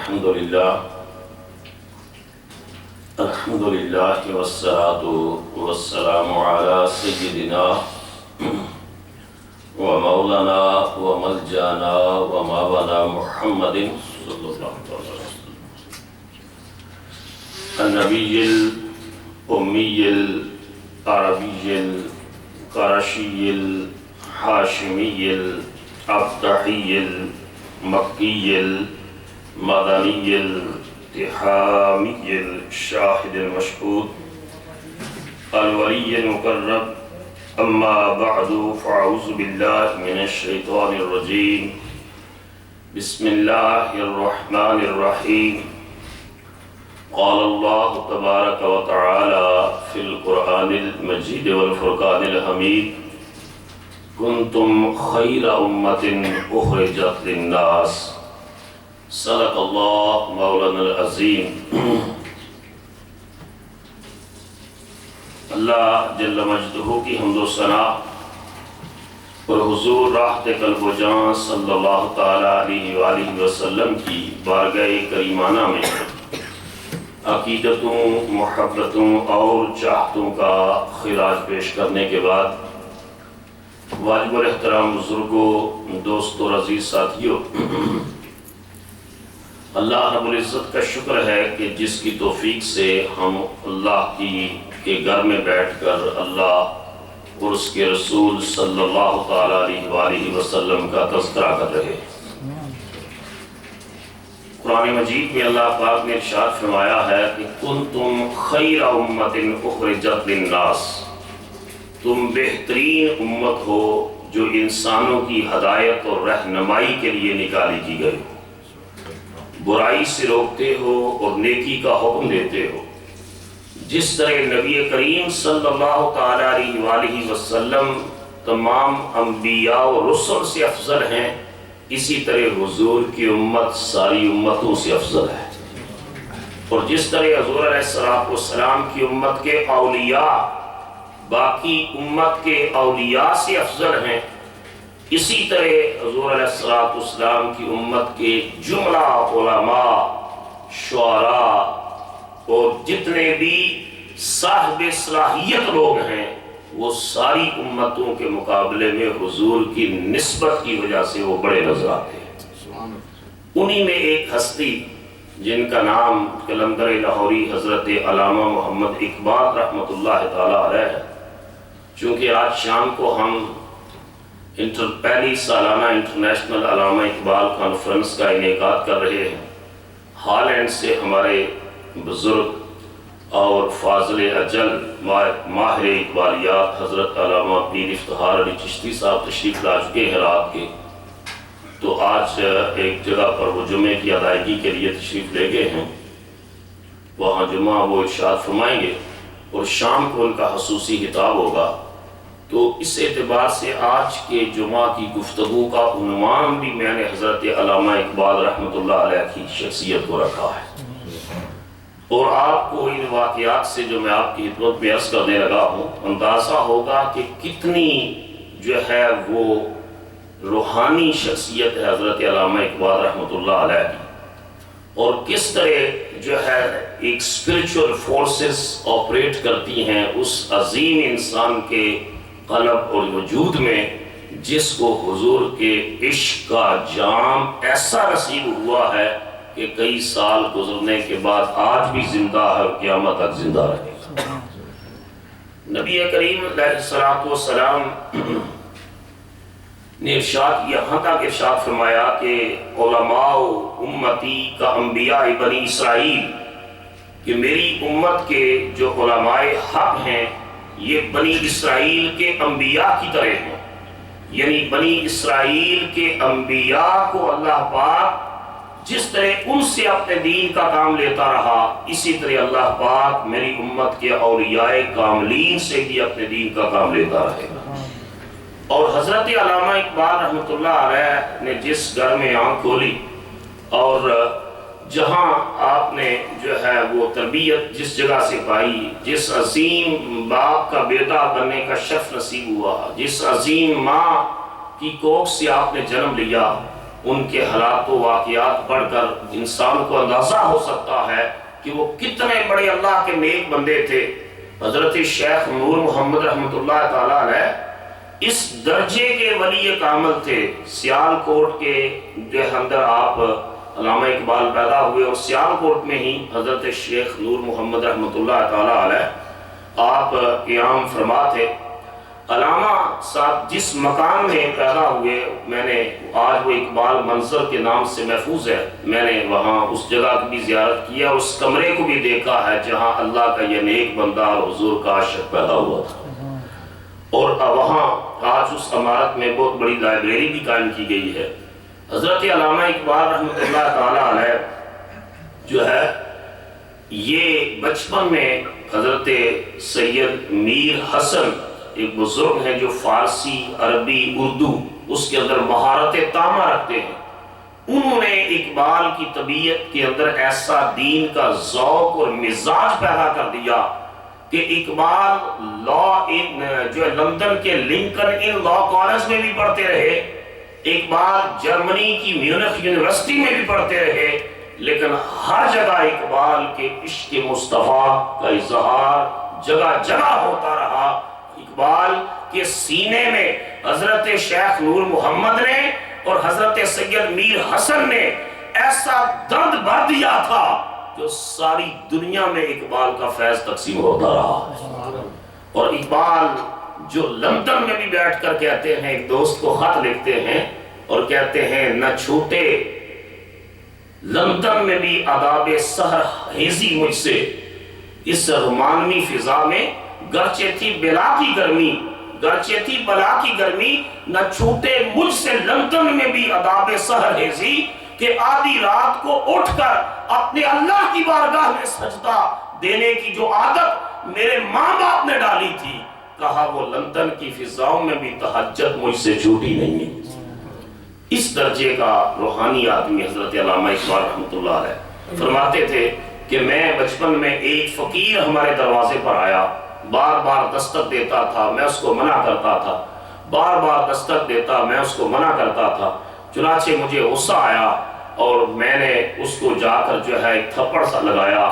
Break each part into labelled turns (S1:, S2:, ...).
S1: الحمد لله والصلاة والسلام على سيدنا ومولانا وملجانا ومولانا محمد صلى الله عليه وسلم النبي الأمي العربي القرشي الحاشمي الأبطحي المكي المدني التحامي الشاهد المشهود الولي المقرب. أما بعد فأعوذ بالله من الشيطان الرجيم. بسم الله الرحمن الرحيم. قال الله تبارك وتعالى في القرآن المجيد والفرقان الحميد: كنتم خير أمة أخرجت للناس. صدق الله مولانا العظيم. اللہ جل مجدہ کی حمد و ثنا اور حضور راحت قلب و جان صلی اللہ تعالیٰ علیہ وآلہ وسلم کی بارگاہ کریمانہ میں عقیدتوں، محبتوں اور چاہتوں کا خراج پیش کرنے کے بعد، واجب الاحترام بزرگوں، دوستوں، عزیز ساتھیوں، اللہ رب العزت کا شکر ہے کہ جس کی توفیق سے ہم اللہ کے گھر میں بیٹھ کر اللہ اور اس کے رسول صلی اللہ تعالیٰ علیہ وآلہ وسلم کا تذکرہ کر رہے ہیں۔ قرآن مجید میں اللہ پاک نے ارشاد فرمایا ہے کہ کنتم خیر امت اخرجت للناس، تم بہترین امت ہو جو انسانوں کی ہدایت اور رہنمائی کے لیے نکالی کی گئی ہو، برائی سے روکتے ہو اور نیکی کا حکم دیتے ہو۔ جس طرح نبی کریم صلی اللہ تعالیٰ علیہ وآلہ وسلم تمام انبیاء و رسل سے افضل ہیں، اسی طرح حضور کی امت ساری امتوں سے افضل ہے۔ اور جس طرح حضور علیہ السلام کی امت کے اولیاء باقی امت کے اولیاء سے افضل ہیں، اسی طرح حضور علیہ السلام کی امت کے جملہ علماء، شعراء اور جتنے بھی صاحب صلاحیت لوگ ہیں وہ ساری امتوں کے مقابلے میں حضور کی نسبت کی وجہ سے وہ بڑے نظر آتے ہیں۔ انہی میں ایک ہستی جن کا نام قلندر لاہوری حضرت علامہ محمد اقبال رحمۃ اللہ تعالیٰ علیہ ہے۔ چونکہ آج شام کو ہم پہلی سالانہ انٹرنیشنل علامہ اقبال کانفرنس کا انعقاد کر رہے ہیں، ہالینڈ سے ہمارے بزرگ اور فاضل اجل ماہر اقبالیات حضرت علامہ پیر افتخار علی چشتی صاحب تشریف لا چکے ہیں رات کے، تو آج ایک جگہ پر وہ جمعے کی ادائیگی کے لیے تشریف لے گئے ہیں، وہاں جمعہ وہ ارشاد فرمائیں گے اور شام کو ان کا خصوصی خطاب ہوگا۔ تو اس اعتبار سے آج کے جمعہ کی گفتگو کا عنوان بھی میں نے حضرت علامہ اقبال رحمۃ اللہ علیہ کی شخصیت کو رکھا ہے، اور آپ کو ان واقعات سے جو میں آپ کی خدمت میں عرض کرنے لگا ہوں اندازہ ہوگا کہ کتنی جو ہے وہ روحانی شخصیت ہے حضرت علامہ اقبال رحمۃ اللہ علیہ کی، اور کس طرح جو ہے ایک اسپرچول فورسز آپریٹ کرتی ہیں اس عظیم انسان کے قلب اور وجود میں، جس کو حضور کے عشق کا جام ایسا نصیب ہوا ہے کہ کئی سال گزرنے کے بعد آج بھی زندہ ہے اور قیامت تک زندہ رہے گا۔ نبی کریم علیہ السلام نے یہاں تک ارشاد فرمایا کہ علماء امتی کا انبیاء بنی اسرائیل، کہ میری امت کے جو علماء حق ہیں یہ بنی اسرائیل کے انبیاء کی طرح ہیں، یعنی بنی اسرائیل کے انبیاء کو اللہ پاک جس طرح ان سے اپنے دین کا کام لیتا رہا، اسی طرح اللہ پاک میری امت کے اولیاء کاملین سے بھی اپنے دین کا کام لیتا رہے گا۔ اور حضرت علامہ اقبال رحمۃ اللہ علیہ نے جس گھر میں آنکھ کھولی اور جہاں آپ نے جو ہے وہ تربیت جس جگہ سے پائی، جس عظیم باپ کا بیٹا بننے کا شرف نصیب ہوا، جس عظیم ماں کی کوکھ سے آپ نے جنم لیا، ان کے حالات و واقعات پڑھ کر انسان کو اندازہ ہو سکتا ہے کہ وہ کتنے بڑے اللہ کے نیک بندے تھے۔ حضرت شیخ نور محمد رحمۃ اللہ تعالیٰ علیہ اس درجے کے ولی کامل تھے۔ سیالکوٹ کے جو اندر آپ علامہ اقبال پیدا ہوئے، اور سیالکوٹ میں ہی حضرت شیخ نور محمد رحمۃ اللہ تعالیٰ علیہ آپ قیام فرما تھے۔ علامہ صاحب جس مکان میں پیدا ہوئے، میں نے آج وہ اقبال منظر کے نام سے محفوظ ہے، میں نے وہاں اس جگہ کی بھی زیارت کیا، اس کمرے کو بھی دیکھا ہے جہاں اللہ کا یہ نیک بندہ اور حضور کا عاشق پیدا ہوا تھا۔ اور وہاں آج اس عمارت میں بہت بڑی لائبریری بھی قائم کی گئی ہے۔ حضرت علامہ اقبال رحمۃ اللہ تعالیٰ علیہ جو ہے یہ بچپن میں حضرت سید میر حسن ایک بزرگ ہیں جو فارسی، عربی، اردو اس کے اندر مہارت تامہ رکھتے ہیں، انہوں نے اقبال کی طبیعت کے اندر ایسا دین کا ذوق اور مزاج پیدا کر دیا کہ اقبال جو لندن کے لنکن ان لا کالج میں بھی پڑھتے رہے، اقبال جرمنی کی میونخ یونیورسٹی میں بھی پڑھتے رہے، لیکن ہر جگہ اقبال کے عشق مصطفیٰ کا اظہار جگہ جگہ ہوتا رہا۔ اقبال کے سینے میں حضرت شیخ نور محمد نے اور حضرت سید میر حسن نے ایسا درد بھر دیا تھا جو ساری دنیا میں اقبال کا فیض تقسیم ہوتا رہا۔ اور اقبال جو لندن میں بھی بیٹھ کر کہتے ہیں، ایک دوست کو خط لکھتے ہیں اور کہتے ہیں نہ چھوٹے لندن میں بھی آداب سحر ہیزی مجھ سے، اس رومانوی فضا میں گرچہ تھی بلا کی گرمی، گرچہ تھی بلا کی گرمی، نہ چھوٹے مجھ سے لندن میں بھی آداب سحر ہیزی، کہ آدھی رات کو اٹھ کر اپنے اللہ کی بارگاہ میں سجدہ دینے کی جو عادت میرے ماں باپ نے ڈالی تھی، کہا وہ لندن کی فضاؤں میں بھی تہجد مجھ سے چھوٹی نہیں ہے۔ اس درجے کا روحانی آدمی حضرت علامہ اقبال رحمۃ اللہ علیہ فرماتے تھے کہ میں بچپن میں ایک فقیر ہمارے دروازے پر آیا، بار بار دستک دیتا تھا، میں اس کو منع کرتا تھا، بار بار دستک دیتا، میں اس کو منع کرتا تھا، چنانچہ مجھے غصہ آیا اور میں نے اس کو جا کر جو ہے ایک تھپڑ سا لگایا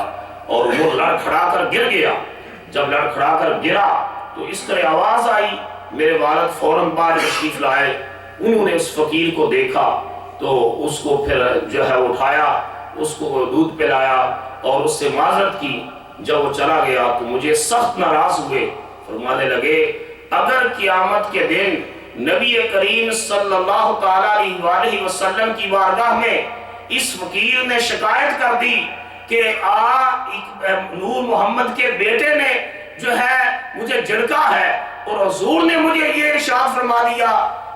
S1: اور وہ لڑکھڑا کر گر گیا۔ جب لڑکھڑا کر گرا تو اس طرح آواز آئی، میرے والد فوراً باہر تشریف لائے، انہوں نے اس فقیر کو دیکھا تو اس کو پھر جو ہے اٹھایا، اس کو دودھ پلایا اور اس سے معذرت کی۔ جب وہ چلا گیا تو مجھے سخت ناراض ہوئے، فرمانے لگے اگر قیامت کے دن نبی کریم صلی اللہ تعالیٰ علیہ وسلم کی بارگاہ میں اس فقیر نے شکایت کر دی کہ نور محمد کے بیٹے نے جو ہے مجھے جھڑکا ہے، اور حضور نے مجھے یہ ارشاد فرما دیا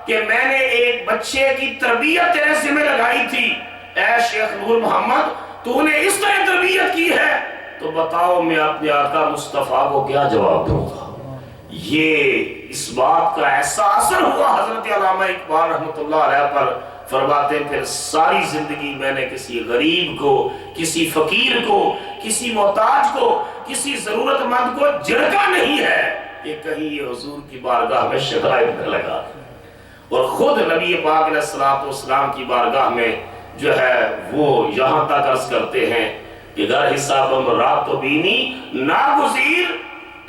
S1: کہ میں نے ایک بچے کی تربیت تیرے ذمہ لگائی تھی، اے شیخ نور محمد تو نے اس طرح تربیت کی ہے، تو بتاؤ میں اپنے آقا مصطفیٰ کو کیا جواب دوں گا۔ یہ اس بات کا ایسا اثر ہوا حضرت علامہ اقبال رحمۃ اللہ علیہ پر، فرماتے ہیں پھر ساری زندگی میں نے کسی غریب کو، کسی فقیر کو، کسی محتاج کو، کسی ضرورت مند کو جھڑکا نہیں ہے کہ کہیں یہ حضور کی بارگاہ میں شکایت نہ لگا۔ اور خود نبی پاک علیہ الصلوۃ والسلام کی بارگاہ میں جو ہے وہ یہاں تک عرض کرتے ہیں کہ گر حسابم رات و بینی ناگزیر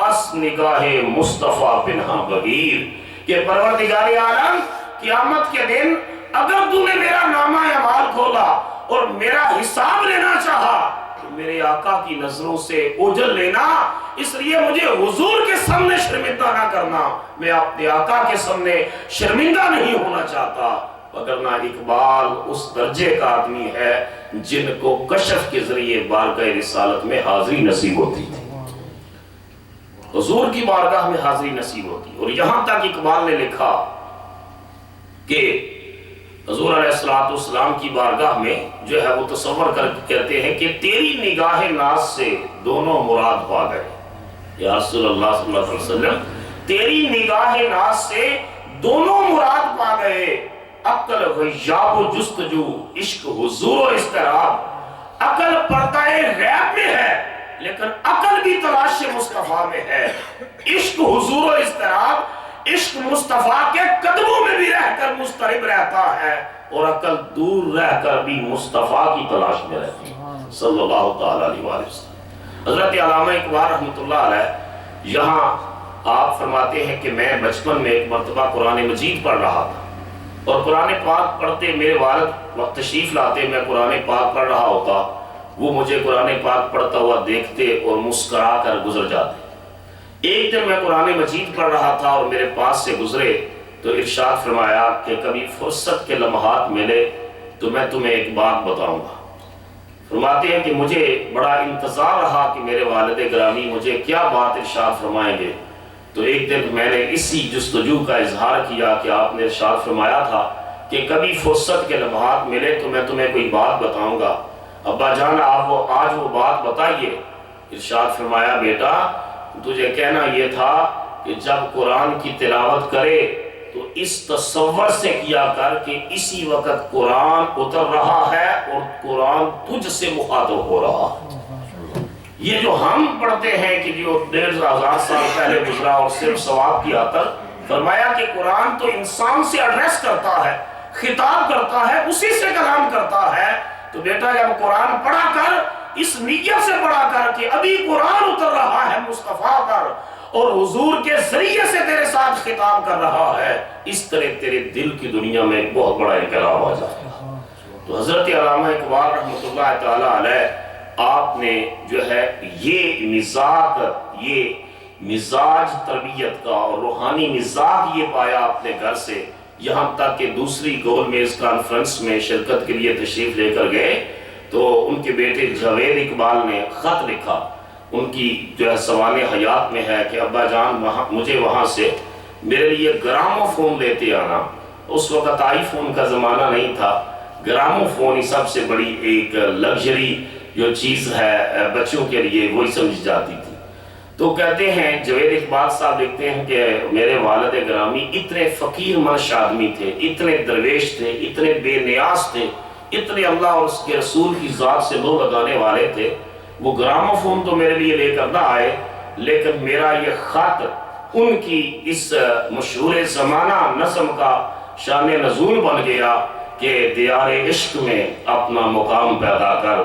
S1: اس نگاہ مصطفیٰ پنہا بغیر، کہ پروردگار عالم قیامت کے دن اگر تو نے میرا نامہ اعمال کھولا اور میرا حساب لینا چاہا تو میرے آقا کی نظروں سے اوجھل لینا، اس لیے مجھے حضور کے سامنے شرمندہ نہ کرنا، میں اپنے آقا کے سامنے شرمندہ نہیں ہونا چاہتا۔ وگرنہ اقبال اس درجے کا آدمی ہے جن کو کشف کے ذریعے بارگاہ رسالت میں حاضری نصیب ہوتی تھی، حضور کی بارگاہ میں حاضری نصیب ہوتی۔ اور یہاں تک اقبال نے لکھا کہ حضور علیہ السلام کی بارگاہ میں جو ہے وہ تصور کر کہتے ہیں کہ تیری نگاہ ناز سے دونوں مراد پا گئے، یا رسول اللہ صلی اللہ علیہ وسلم تیری نگاہ ناز سے دونوں مراد پا گئے، عقل غیاب و جستجو، عشق حضور و اضطراب۔ عقل پردہ غیب میں ہے لیکن عقل بھی تلاش مصطفیٰ میں ہے، عشق حضور و اضطراب عشق مصطفیٰ کے قدموں میں بھی رہ کر مضطرب رہتا ہے اور عقل دور رہ کر بھی مصطفیٰ کی تلاش میں رہتی ہے صلی اللہ تعالیٰ علیہ وسلم۔ حضرت علامہ اقبال رحمۃ اللہ علیہ یہاں آپ فرماتے ہیں کہ میں بچپن میں ایک مرتبہ قرآن مجید پڑھ رہا تھا اور قرآن پاک پڑھتے میرے والد وقت تشریف لاتے، میں قرآن پاک پڑھ رہا ہوتا، وہ مجھے قرآن پاک پڑھتا ہوا دیکھتے اور مسکرا کر گزر جاتے۔ ایک دن میں قرآن مجید پڑھ رہا تھا اور میرے پاس سے گزرے تو ارشاد فرمایا کہ کبھی فرصت کے لمحات ملے تو میں تمہیں ایک بات بتاؤں گا۔ فرماتے ہیں کہ مجھے بڑا انتظار رہا کہ میرے والد گرامی مجھے کیا بات ارشاد فرمائیں گے، تو ایک دن میں نے اسی جستجو کا اظہار کیا کہ آپ نے ارشاد فرمایا تھا کہ کبھی فرصت کے لمحات ملے تو میں تمہیں کوئی بات بتاؤں گا۔ ابا جان آپ آج وہ بات بتائیے۔ ارشاد فرمایا بیٹا تجھے کہنا یہ تھا کہ جب قرآن کی تلاوت کرے تو اس تصور سے کیا کر کہ اسی وقت قرآن اتر رہا ہے اور قرآن تجھ سے مخاطب ہو رہا ہے۔ یہ جو ہم پڑھتے ہیں کہ جو 1500 سال پہلے گزرا اور صرف ثواب کی خاطر، فرمایا کہ قرآن تو انسان سے ایڈریس کرتا ہے، خطاب کرتا ہے، اسی سے کلام کرتا ہے۔ تو بیٹا جب قرآن پڑھا کر اس نیت سے پڑھا کر کہ ابھی قرآن اتر رہا ہے مصطفیٰ پر اور حضور کے ذریعے سے تیرے ساتھ خطاب کر رہا ہے، اس طرح تیرے دل کی دنیا میں ایک بہت بڑا انقلاب آ جائے گا۔ تو حضرت علامہ اقبال رحمۃ اللہ تعالیٰ علیہ آپ نے جو ہے یہ مزاج تربیت کا اور روحانی مزاج یہ پایا اپنے گھر سے، یہاں تک کہ دوسری گول میز کانفرنس میں شرکت کے لیے تشریف لے کر گئے تو ان کے بیٹے جاوید اقبال نے خط لکھا، ان کی جو ہے سوانح حیات میں ہے کہ ابا جان مجھے وہاں سے میرے لیے گرامو فون لیتے آنا۔ اس وقت آئی فون کا زمانہ نہیں تھا، گرامو فون ہی سب سے بڑی ایک لگژری جو چیز ہے بچوں کے لیے وہی سمجھ جاتی تھی۔ تو کہتے ہیں جاوید اقبال صاحب لکھتے ہیں کہ میرے والد گرامی اتنے فقیر منش آدمی تھے، اتنے درویش تھے، اتنے بے نیاز تھے، اتنے اللہ اور اس کے رسول کی ذات سے لو لگانے والے تھے۔ وہ گرامو فون تو میرے لیے لے کر نہ آئے، لیکن میرا یہ خط ان کی اس مشہور زمانہ نظم کا شان نزول بن گیا کہ دیار عشق میں اپنا مقام پیدا کر،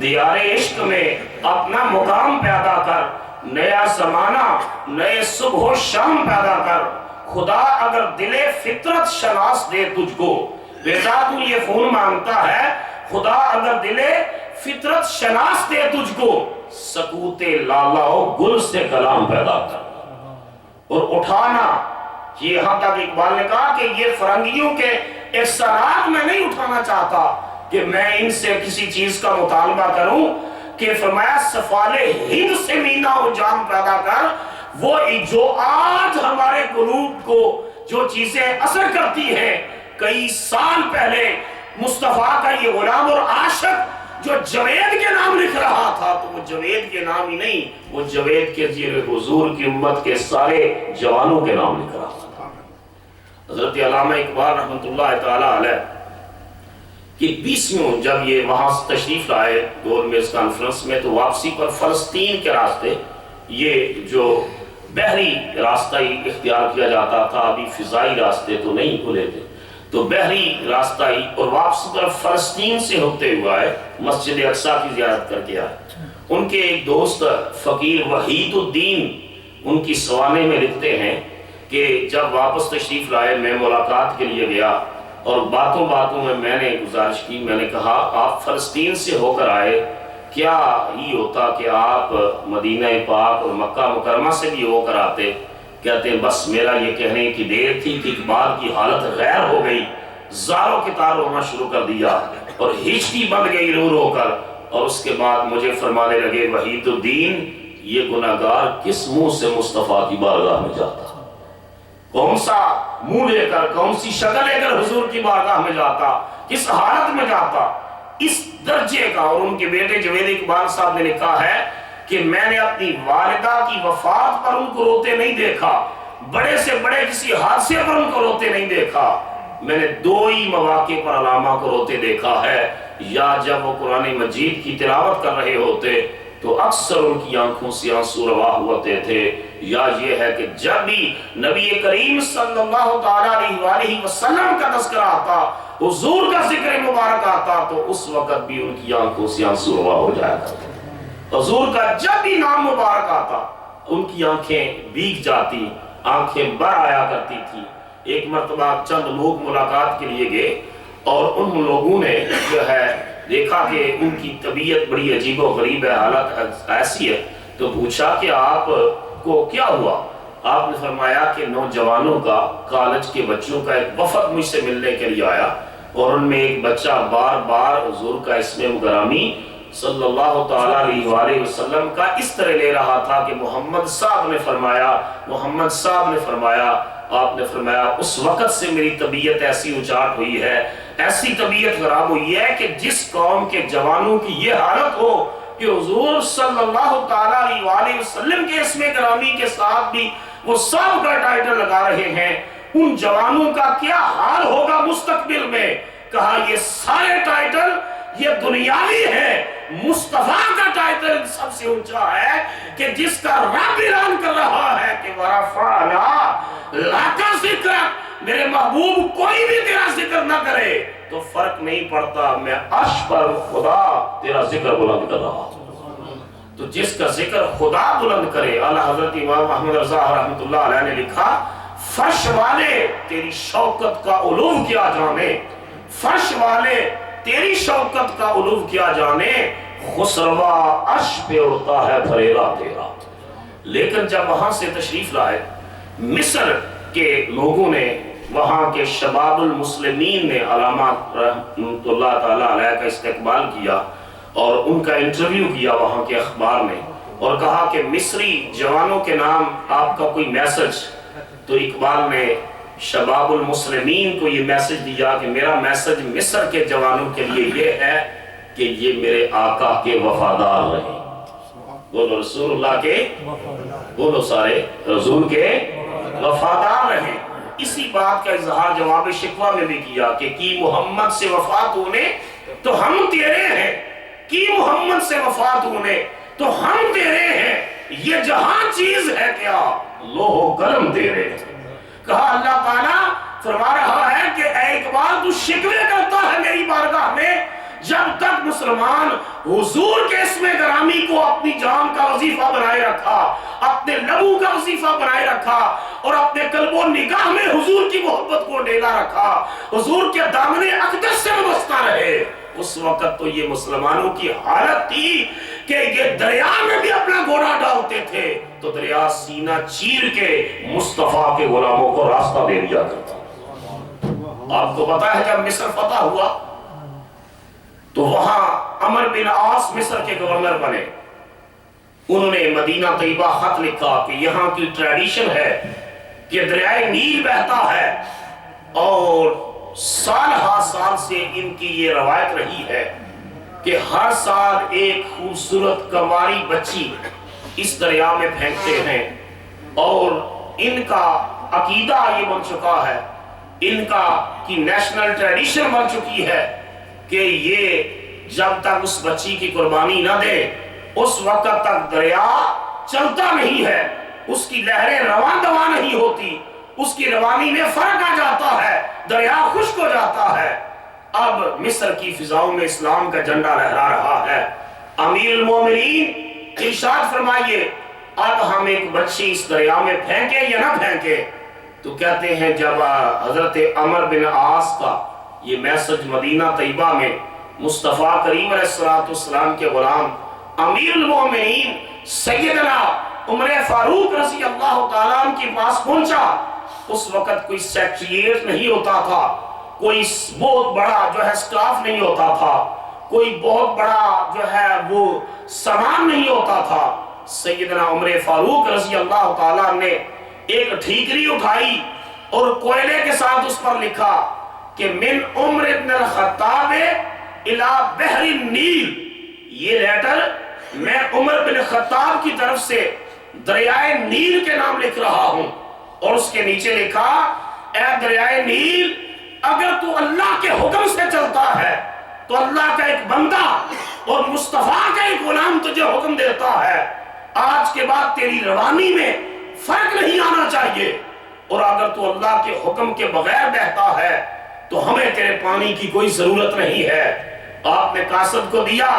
S1: دیار عشق میں اپنا مقام پیدا کر، نیا زمانہ نئے صبح و شام پیدا کر، خدا اگر دل فطرت شناس دے تجھ کو۔ بیٹا تو یہ فون مانگتا ہے، خدا اگر دل فطرت شناس دے تجھ کو، سکوت لالا و گل سے کلام پیدا کر اور اٹھانا۔ یہاں تک اقبال نے کہا کہ یہ فرنگیوں کے احسانات میں نہیں اٹھانا چاہتا کہ میں ان سے کسی چیز کا مطالبہ کروں، کہ فرمایا سفال ہند سے مینا و جام پیدا کر، وہ جو آج ہمارے قلوب کو جو چیزیں اثر کرتی ہیں، کئی سال پہلے مصطفیٰ کا یہ غلام اور عاشق جو جوید کے نام لکھ رہا تھا تو وہ جوید کے نام ہی نہیں، وہ جوید کے زیر حضور کی امت کے سارے جوانوں کے نام لکھ رہا تھا۔ حضرت علامہ اقبال رحمۃ اللہ تعالیٰ علیہ کہ 20ویں جب یہ وہاں تشریف لائے گول میز کانفرنس میں تو واپسی پر فلسطین کے راستے، یہ جو بحری راستہ ہی اختیار کیا جاتا تھا، ابھی فضائی راستے تو نہیں کھلے تھے، تو بحری راستہ ہی، اور واپسی پر فلسطین سے ہوتے ہوئے آئے، مسجد اقصیٰ کی زیارت کر کے آئے۔ ان کے ایک دوست فقیر وحید الدین ان کی سوانح میں لکھتے ہیں کہ جب واپس تشریف لائے میں ملاقات کے لیے گیا اور باتوں باتوں میں نے گزارش کی، میں نے کہا آپ فلسطین سے ہو کر آئے، کیا ہی ہوتا کہ آپ مدینہ پاک اور مکہ مکرمہ سے بھی ہو کر آتے؟ کہتے ہیں بس میرا یہ کہنے کی دیر تھی کہ اقبال کی حالت غیر ہو گئی، زاروں کی تار رونا شروع کر دیا اور ہچکی بن گئی رو رو کر، اور اس کے بعد مجھے فرمانے لگے وحید الدین یہ گناہگار کس منہ سے مصطفیٰ کی بارگاہ میں جاتا، کون سا منہ لے کر، کون سی شکل لے کر حضور کی بارگاہ میں جاتا، کس حالت میں جاتا، اس درجے کا۔ اور ان کے بیٹے جاوید اقبال صاحب نے لکھا ہے کہ میں نے اپنی والدہ کی وفات پر ان کو روتے نہیں دیکھا، بڑے سے بڑے کسی حادثے پر ان کو روتے نہیں دیکھا، میں نے 2 ہی مواقع پر علامہ کو روتے دیکھا ہے، یا جب وہ قرآن مجید کی تلاوت کر رہے ہوتے تو اکثر ان کی آنکھوں سے آنسو روا ہوتے تھے، یا یہ ہے کہ جب بھی نبی کریم صلی اللہ تعالیٰ علیہ وسلم کا تذکرہ آتا، حضور کا ذکر مبارک آتا، تو اس وقت بھی ان کی آنکھوں سے آنسو روا ہو جایا کرتے۔ حضور کا جب بھی نام مبارک آتا ان کی آنکھیں بھیگ جاتی، آنکھیں بر آیا کرتی تھی۔ ایک مرتبہ چند لوگ ملاقات کے لیے گئے اور ان لوگوں نے جو ہے دیکھا کہ ان کی طبیعت بڑی عجیب و غریب ہے، حالت ایسی ہے، تو پوچھا کہ آپ کو کیا ہوا؟ آپ نے فرمایا کہ نوجوانوں کا، کالج کے بچوں کا ایک وفد مجھ سے ملنے کے لیے آیا، اور ان میں ایک بچہ بار بار حضور کا اسم گرامی صلی اللہ تعالیٰ علیہ وسلم کا اس طرح لے رہا تھا کہ محمد صاحب نے فرمایا، محمد صاحب نے فرمایا۔ آپ نے فرمایا اس وقت سے میری طبیعت ایسی اچاٹ ہوئی ہے، ایسی طبیعت خراب ہوئی ہے کہ جس قوم کے جوانوں کی یہ حالت ہو کہ حضور صلی اللہ تعالیٰ علیہ وسلم کے اسم گرامی کے ساتھ بھی وہ سب کا ٹائٹل لگا رہے ہیں، ان جوانوں کا کیا حال ہوگا مستقبل میں؟ کہا یہ سارے ٹائٹل یہ دنیاوی ہے، مصطفیٰ کا ٹائٹل سب سے اونچا ہے کہ جس کا رب اعلان کر رہا ہے کہ وَرَفَعْنَا لَكَ ذِكْرَكَ، میرے محبوب کوئی بھی تیرا ذکر نہ کرے تو فرق نہیں پڑتا، میں عرش پر خدا تیرا ذکر بلند کر رہا ہوں۔ تو جس کا ذکر خدا بلند کرے، اعلیٰ حضرت امام احمد رضا رحمۃ اللہ علیہ نے لکھا، فرش والے تیری شوکت کا علو کیا جانے، فرش والے تیری شوکت کا علو کیا جانے، خسروا عرش پہ اڑتا ہے پھریرا تیرا۔ لیکن جب وہاں سے تشریف لائے، مصر کے لوگوں نے، وہاں کے شباب المسلمین نے علامہ رحمۃ اللہ تعالیٰ علیہ کا استقبال کیا اور ان کا انٹرویو کیا وہاں کے اخبار میں، اور کہا کہ مصری جوانوں کے نام آپ کا کوئی میسج؟ تو اقبال نے شباب المسلمین کو یہ میسج دیا کہ میرا میسج مصر کے جوانوں کے لیے یہ ہے کہ یہ میرے آقا کے وفادار رہیں۔ بولو رسول اللہ کے، بولو سارے رسول کے وفادار رہیں۔ اسی بات کا اظہار جواب شکوہ میں بھی کیا کہ کی محمد سے وفات ہونے تو ہم تیرے ہیں، کی محمد سے وفات ہونے تو ہم تیرے ہیں، یہ جہاں چیز ہے کیا لوح و قلم تیرے ہیں۔ کہا اللہ تعالیٰ فرما رہا ہے کہ اے اقبال تو شکوے کرتا ہے میری بارگاہ میں، جب تک مسلمان حضور کے اسم گرامی کو اپنی جان کا وظیفہ بنائے رکھا، اپنے لبوں کا وظیفہ بنائے رکھا، اور اپنے قلب و نگاہ میں حضور کی محبت کو ڈیلا رکھا، حضور کے دامن اقدس سے وابستہ رہے، اس وقت تو یہ مسلمانوں کی حالت تھی کہ یہ دریا میں بھی اپنا گھوڑا ڈالتے تھے تو دریا سینہ چیر کے مصطفیٰ کے غلاموں کو راستہ دے دیا کرتا۔ آپ کو پتا ہے جب مصر فتح ہوا تو وہاں عمر بن عاص مصر کے گورنر بنے، انہوں نے مدینہ طیبہ خط لکھا کہ یہاں کی ٹریڈیشن ہے کہ دریائے نیل بہتا ہے اور سال ہا سال سے ان کی یہ روایت رہی ہے کہ ہر سال ایک خوبصورت کنواری بچی اس دریا میں پھینکتے ہیں، اور ان کا عقیدہ یہ بن چکا ہے، ان کا کی نیشنل ٹریڈیشن بن چکی ہے کہ یہ جب تک اس بچی کی قربانی نہ دے اس وقت تک دریا چلتا نہیں ہے، اس کی لہریں رواں دواں نہیں ہوتی، اس کی روانی میں فرق آ جاتا ہے، دریا خشک ہو جاتا ہے۔ اب مصر کی فضاؤں میں اسلام کا جھنڈا لہرا رہا ہے۔ امیر المومنین ارشاد فرمائیے اب ہم ایک بچی اس دریا میں پھینکیں یا نہ پھینکیں؟ تو کہتے ہیں جب حضرت عمر بن عاص کا یہ میسج مدینہ طیبہ میں مصطفیٰ کریم علیہ السلام کے غلام امیر المومنین سیدنا عمر فاروق رضی اللہ تعالیٰ عنہ کے پاس پہنچا، اس وقت کوئی سیکریٹریٹ نہیں ہوتا تھا، کوئی بہت بڑا جو ہے سٹاف نہیں ہوتا تھا، کوئی بہت بڑا جو ہے وہ سامان نہیں ہوتا تھا۔ سیدنا عمر فاروق رضی اللہ تعالیٰ نے ایک ٹھیکری اٹھائی اور کوئلے کے ساتھ اس پر لکھا کہ من عمر ابن الخطاب الى بحر النیل، یہ لیٹر میں عمر بن خطاب کی طرف سے دریائے نیل کے نام لکھ رہا ہوں، اور اس کے نیچے لکھا اے دریائے نیل اگر تو اللہ کے حکم سے چلتا ہے تو اللہ کا ایک بندہ اور مصطفیٰ کا ایک غلام تجھے حکم دیتا ہے، آج کے بعد تیری روانی میں فرق نہیں آنا چاہیے، اور اگر تو اللہ کے حکم کے بغیر بہتا ہے تو ہمیں تیرے پانی کی کوئی ضرورت نہیں ہے۔ آپ نے قاصد کو دیا،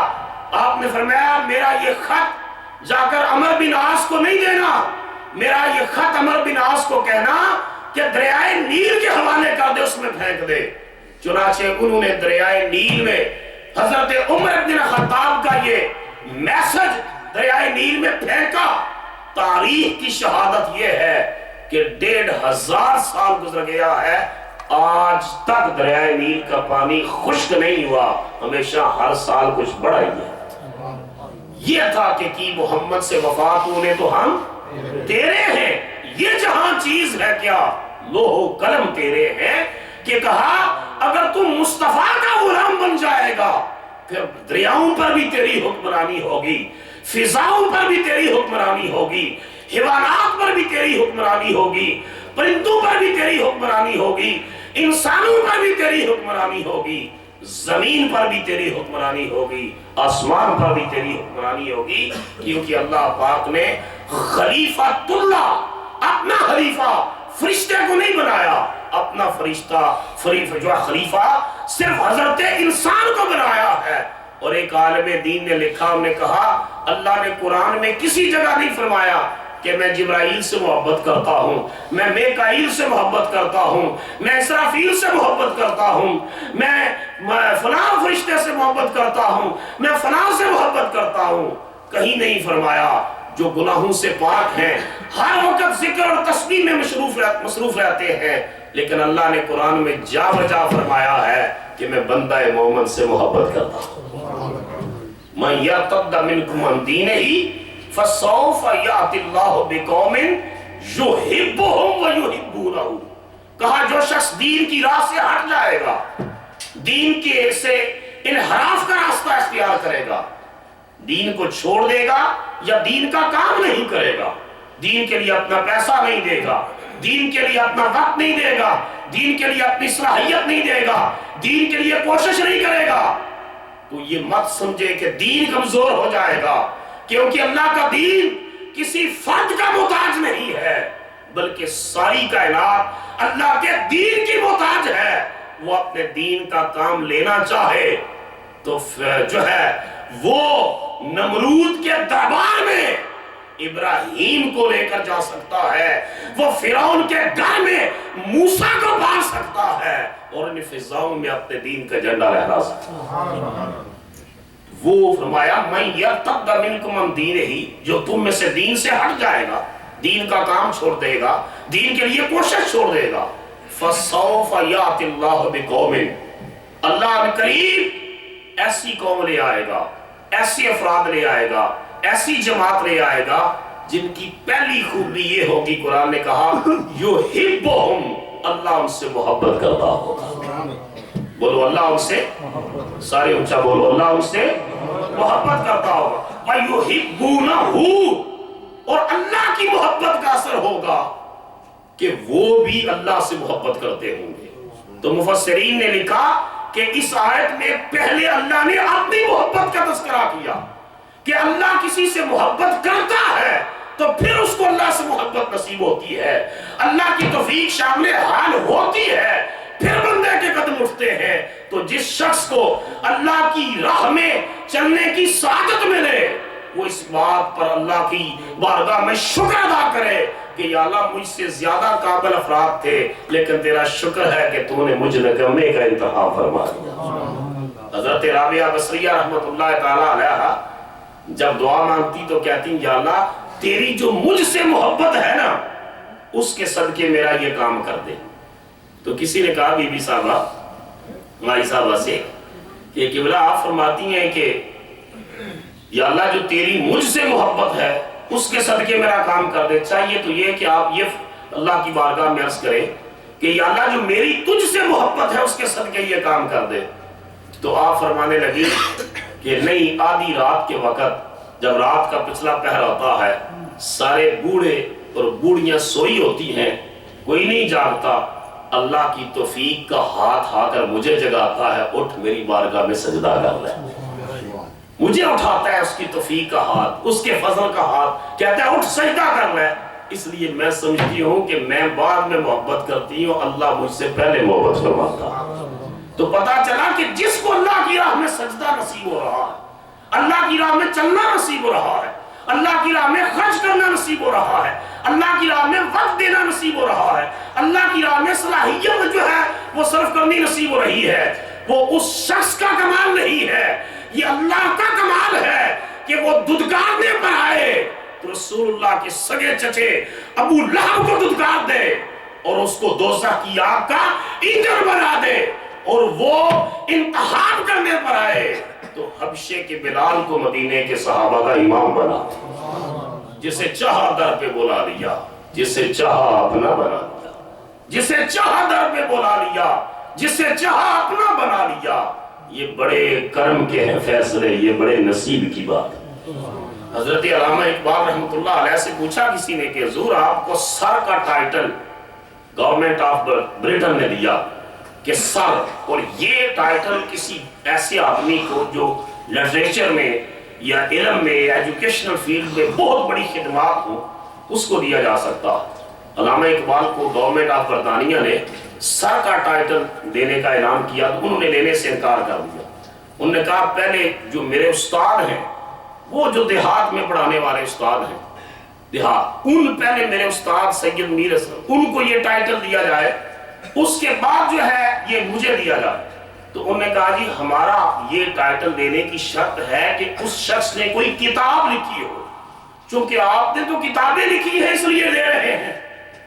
S1: آپ نے فرمایا میرا یہ خط جا کر عمرو بن عاص کو نہیں دینا، میرا یہ خط عمرو بن عاص کو کہنا کہ دریائے نیل کے حوالے کر دے، اس میں پھینک دے۔ چنانچہ انہوں نے دریائے نیل میں حضرت عمر بن خطاب کا یہ میسج دریائے نیل میں پھینکا۔ تاریخ کی شہادت یہ ہے کہ 1500 سال گزر گیا ہے، آج تک دریائے نیل کا پانی خشک نہیں ہوا، ہمیشہ ہر سال کچھ بڑھا ہی ہے۔ یہ تھا کہ کی محمد سے وفات ہونے تو ہم تیرے ہیں، یہ جہاں چیز ہے کیا لوح و قلم تیرے ہیں، کہ کہا اگر تم مصطفیٰ کا غلام بن جائے گا پھر دریاؤں پر بھی تیری حکمرانی ہوگی، فضاؤں پر بھی تیری حکمرانی ہوگی، حیوانات پر بھی تیری حکمرانی ہوگی، پرندوں پر بھی تیری حکمرانی ہوگی، انسانوں پر بھی تیری حکمرانی ہوگی، زمین پر بھی تیری حکمرانی ہوگی، آسمان پر بھی تیری حکمرانی ہوگی، کیونکہ اللہ پاک نے خلیفۃ اللہ، اپنا خلیفہ فرشتے کو نہیں بنایا، اپنا جو خلیفہ صرف حضرت انسان کو بنایا ہے۔ اور ایک عالم دین نے لکھا، انہوں نے کہا اللہ نے قرآن میں کسی جگہ نہیں فرمایا کہ میں جبرائیل سے محبت کرتا ہوں، میں میکائیل سے محبت کرتا ہوں، میں اسرافیل سے محبت کرتا ہوں، میں فلاں فرشتے سے محبت کرتا ہوں، میں فلاں سے محبت کرتا ہوں۔ کہیں نہیں فرمایا۔ جو گناہوں سے پاک ہیں ہر وقت ذکر اور تسبیح میں مصروف رہتے ہیں، لیکن اللہ نے قرآن میں جا بجا فرمایا ہے کہ میں بندہ مومن سے محبت کرتا ہوں۔ مَن يَرْتَدَّ مِنْكُمْ عَنْ دِينِهِ فَسَوْفَ يَأْتِ اللَّهُ بِقَوْمٍ يُحِبُّهُمْ وَيُحِبُّونَهُ۔ کہا جو شخص دین کی راہ سے ہٹ جائے گا، دین کے سے انحراف کا راستہ اختیار کرے گا، دین کو چھوڑ دے گا یا دین کا کام نہیں کرے گا، دین کے لیے اپنا پیسہ نہیں دے گا، دین کے لیے اپنا وقت نہیں دے گا، دین کے لیے اپنی صلاحیت نہیں دے گا، دین کے لیے کوشش نہیں کرے گا، تو یہ مت سمجھے کہ دین کمزور ہو جائے گا، کیونکہ اللہ کا دین کسی فرد کا محتاج نہیں ہے، بلکہ ساری کائنات اللہ کے دین کی محتاج ہے۔ وہ اپنے دین کا کام لینا چاہے تو جو ہے وہ نمرود کے دربار میں ابراہیم کو لے کر جا سکتا ہے، وہ فرعون کے گھر میں موسیٰ کو پا سکتا ہے، اور ان فضاؤں میں اپنے دین کا جھنڈا لہرا سکتا ہے۔ وہ فرمایا مَن يَرْتَدَّ مِنْكُمْ عَنْ دِينِهِ، جو تم میں سے دین سے ہٹ جائے گا، دین کا کام چھوڑ دے گا، دین کے لیے کوشش چھوڑ دے گا، فَسَوْفَ يَأْتِ اللَّهُ بِقَوْمٍ، اللہ قریب ایسی قوم لے آئے گا، ایسی افراد لے آئے گا، ایسی جماعت لے آئے گا جن کی پہلی خوبی یہ ہوگی، قرآن نے کہا یحبہم، اللہ ان سے محبت کرتا ہوگا۔ بولو اللہ ان سے، سارے اونچا بولو اللہ ان سے محبت کرتا ہوگا۔ وَيُحِبُّونَهُ، اور اللہ کی محبت کا اثر ہوگا کہ وہ بھی اللہ سے محبت کرتے ہوں گے۔ تو مفسرین نے لکھا کہ اس آیت میں پہلے اللہ نے اپنی محبت کا تذکرہ کیا کہ اللہ کسی سے محبت کرتا ہے تو پھر اس کو اللہ سے محبت نصیب ہوتی ہے، اللہ کی توفیق شامل حال ہوتی ہے، پھر بندے کے قدم اٹھتے ہیں۔ تو جس شخص کو اللہ کی راہ میں چلنے کی سعادت ملے وہ اس بات پر اللہ کی بارگاہ میں شکر ادا کرے کہ یا اللہ مجھ سے زیادہ قابل افراد تھے لیکن تیرا شکر ہے کہ تو نے مجھ نکمے کا انتخاب فرما دیا۔ حضرت رابعہ بصریہ رحمت اللہ تعالی علیہ جب دعا مانگتی تو کہتی یا اللہ تیری جو مجھ سے محبت ہے نا اس کے صدقے میرا یہ کام کر دے۔ تو کسی نے کہا بی بی صاحبہ ہماری صاحبہ سے کہ قبلہ آپ فرماتی ہیں کہ یا اللہ جو تیری مجھ سے محبت ہے اس کے صدقے میرا کام کر دے، چاہیے تو یہ کہ آپ یہ اللہ کی بارگاہ میں عرض کریں کہ یا اللہ جو میری تجھ سے محبت ہے اس کے صدقے یہ کام کر دے۔ تو آپ فرمانے لگی کہ نہیں، آدھی رات کے وقت جب رات کا پچھلا پہر ہوتا ہے سارے بوڑھے اور بوڑھیاں سوئی ہوتی ہیں، کوئی نہیں جاگتا، اللہ کی توفیق کا ہاتھ آ کر مجھے جگاتا ہے، اٹھ میری بارگاہ میں سجدہ کر لے، مجھے اٹھاتا ہے اس کی توفیق کا ہاتھ، اس کے فضل کا ہاتھ، کہتا ہے اٹھ سجدہ کر لے۔ اس لیے میں سمجھتی ہوں کہ میں بعد میں محبت کرتی ہوں، اللہ مجھ سے پہلے محبت فرماتا۔ تو پتا چلا کہ جس کو اللہ کی راہ میں سجدہ نصیب ہو رہا ہے، اللہ کی راہ میں چلنا نصیب ہو رہا ہے، اللہ کی راہ میں خرچ کرنا نصیب ہو رہا ہے، اللہ کی راہ میں وقت دینا نصیب ہو رہا ہے، اللہ کی راہ میں صلاحیت جو ہے وہ صرف کرنی نصیب ہو رہی ہے، وہ اس شخص کا کمال نہیں ہے، یہ اللہ کا کمال ہے کہ وہ دھدکارنے پر آئے تو رسول اللہ کے سگے چچے ابو لہب کو دھدکار دے اور اس کو دوزخ کی آگ کا ایندھن بنا دے، اور وہ امتحان کرنے پر آئے تو حبشے کے بلال کو مدینے کے صحابہ کا امام بنا، جسے چاہا در پہ بلا لیا، جسے چاہا اپنا بنا لیا، جسے چاہا در پہ بلا لیا، جسے چاہا اپنا بنا لیا۔ یہ بڑے کرم کے ہیں فیصلے، یہ بڑے نصیب کی بات ہے۔ حضرت علامہ اقبال رحمۃ اللہ علیہ سے پوچھا کسی نے کہ حضور آپ کو سر کا ٹائٹل گورنمنٹ آف برٹن نے دیا کہ سر، اور یہ ٹائٹل کسی ایسے آدمی کو جو لٹریچر میں یا علم میں یا ایجوکیشنل فیلڈ میں بہت بڑی خدمات ہوں اس کو دیا جا سکتا۔ علامہ اقبال کو گورنمنٹ آف برطانیہ نے سر کا ٹائٹل دینے کا اعلان کیا تو انہوں نے لینے سے انکار کر دیا۔ انہوں نے کہا پہلے جو میرے استاد ہیں، وہ جو دیہات میں پڑھانے والے استاد ہیں، دیہات، ان پہلے میرے استاد سید میر حسن، ان کو یہ ٹائٹل دیا جائے، اس کے بعد جو ہے یہ مجھے دیا جائے۔ تو انہوں نے کہا جی ہمارا یہ ٹائٹل دینے کی شرط ہے کہ اس شخص نے کوئی کتاب لکھی ہو، چونکہ آپ نے تو کتابیں لکھی ہیں اس لیے دے رہے ہیں۔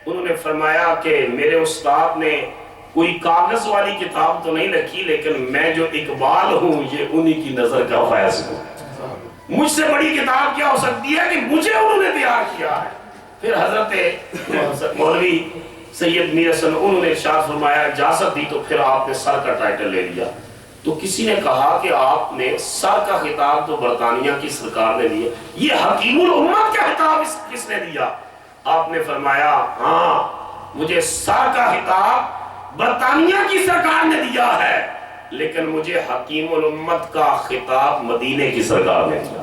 S1: انہوں نے فرمایا کہ میرے استاد نے کوئی کاغذ والی کتاب تو نہیں لکھی، لیکن میں جو اقبال ہوں یہ انہی کی نظر کا فیض ہوں۔ مجھ سے بڑی کتاب کیا ہو سکتی ہے کہ مجھے انہوں نے تیار کیا ہے۔ پھر حضرت مولوی سید میر حسن انہوں نے ارشاد فرمایا، اجازت دی، تو پھر آپ نے سر کا ٹائٹل لے لیا۔ تو کسی نے کہا کہ آپ نے سر کا خطاب تو برطانیہ کی سرکار نے دیا، یہ حکیم الامت کا خطاب کس نے دیا؟ آپ نے فرمایا ہاں مجھے سر کا خطاب برطانیہ کی سرکار نے دیا ہے، لیکن مجھے حکیم الامت کا خطاب مدینے کی سرکار نے دیا۔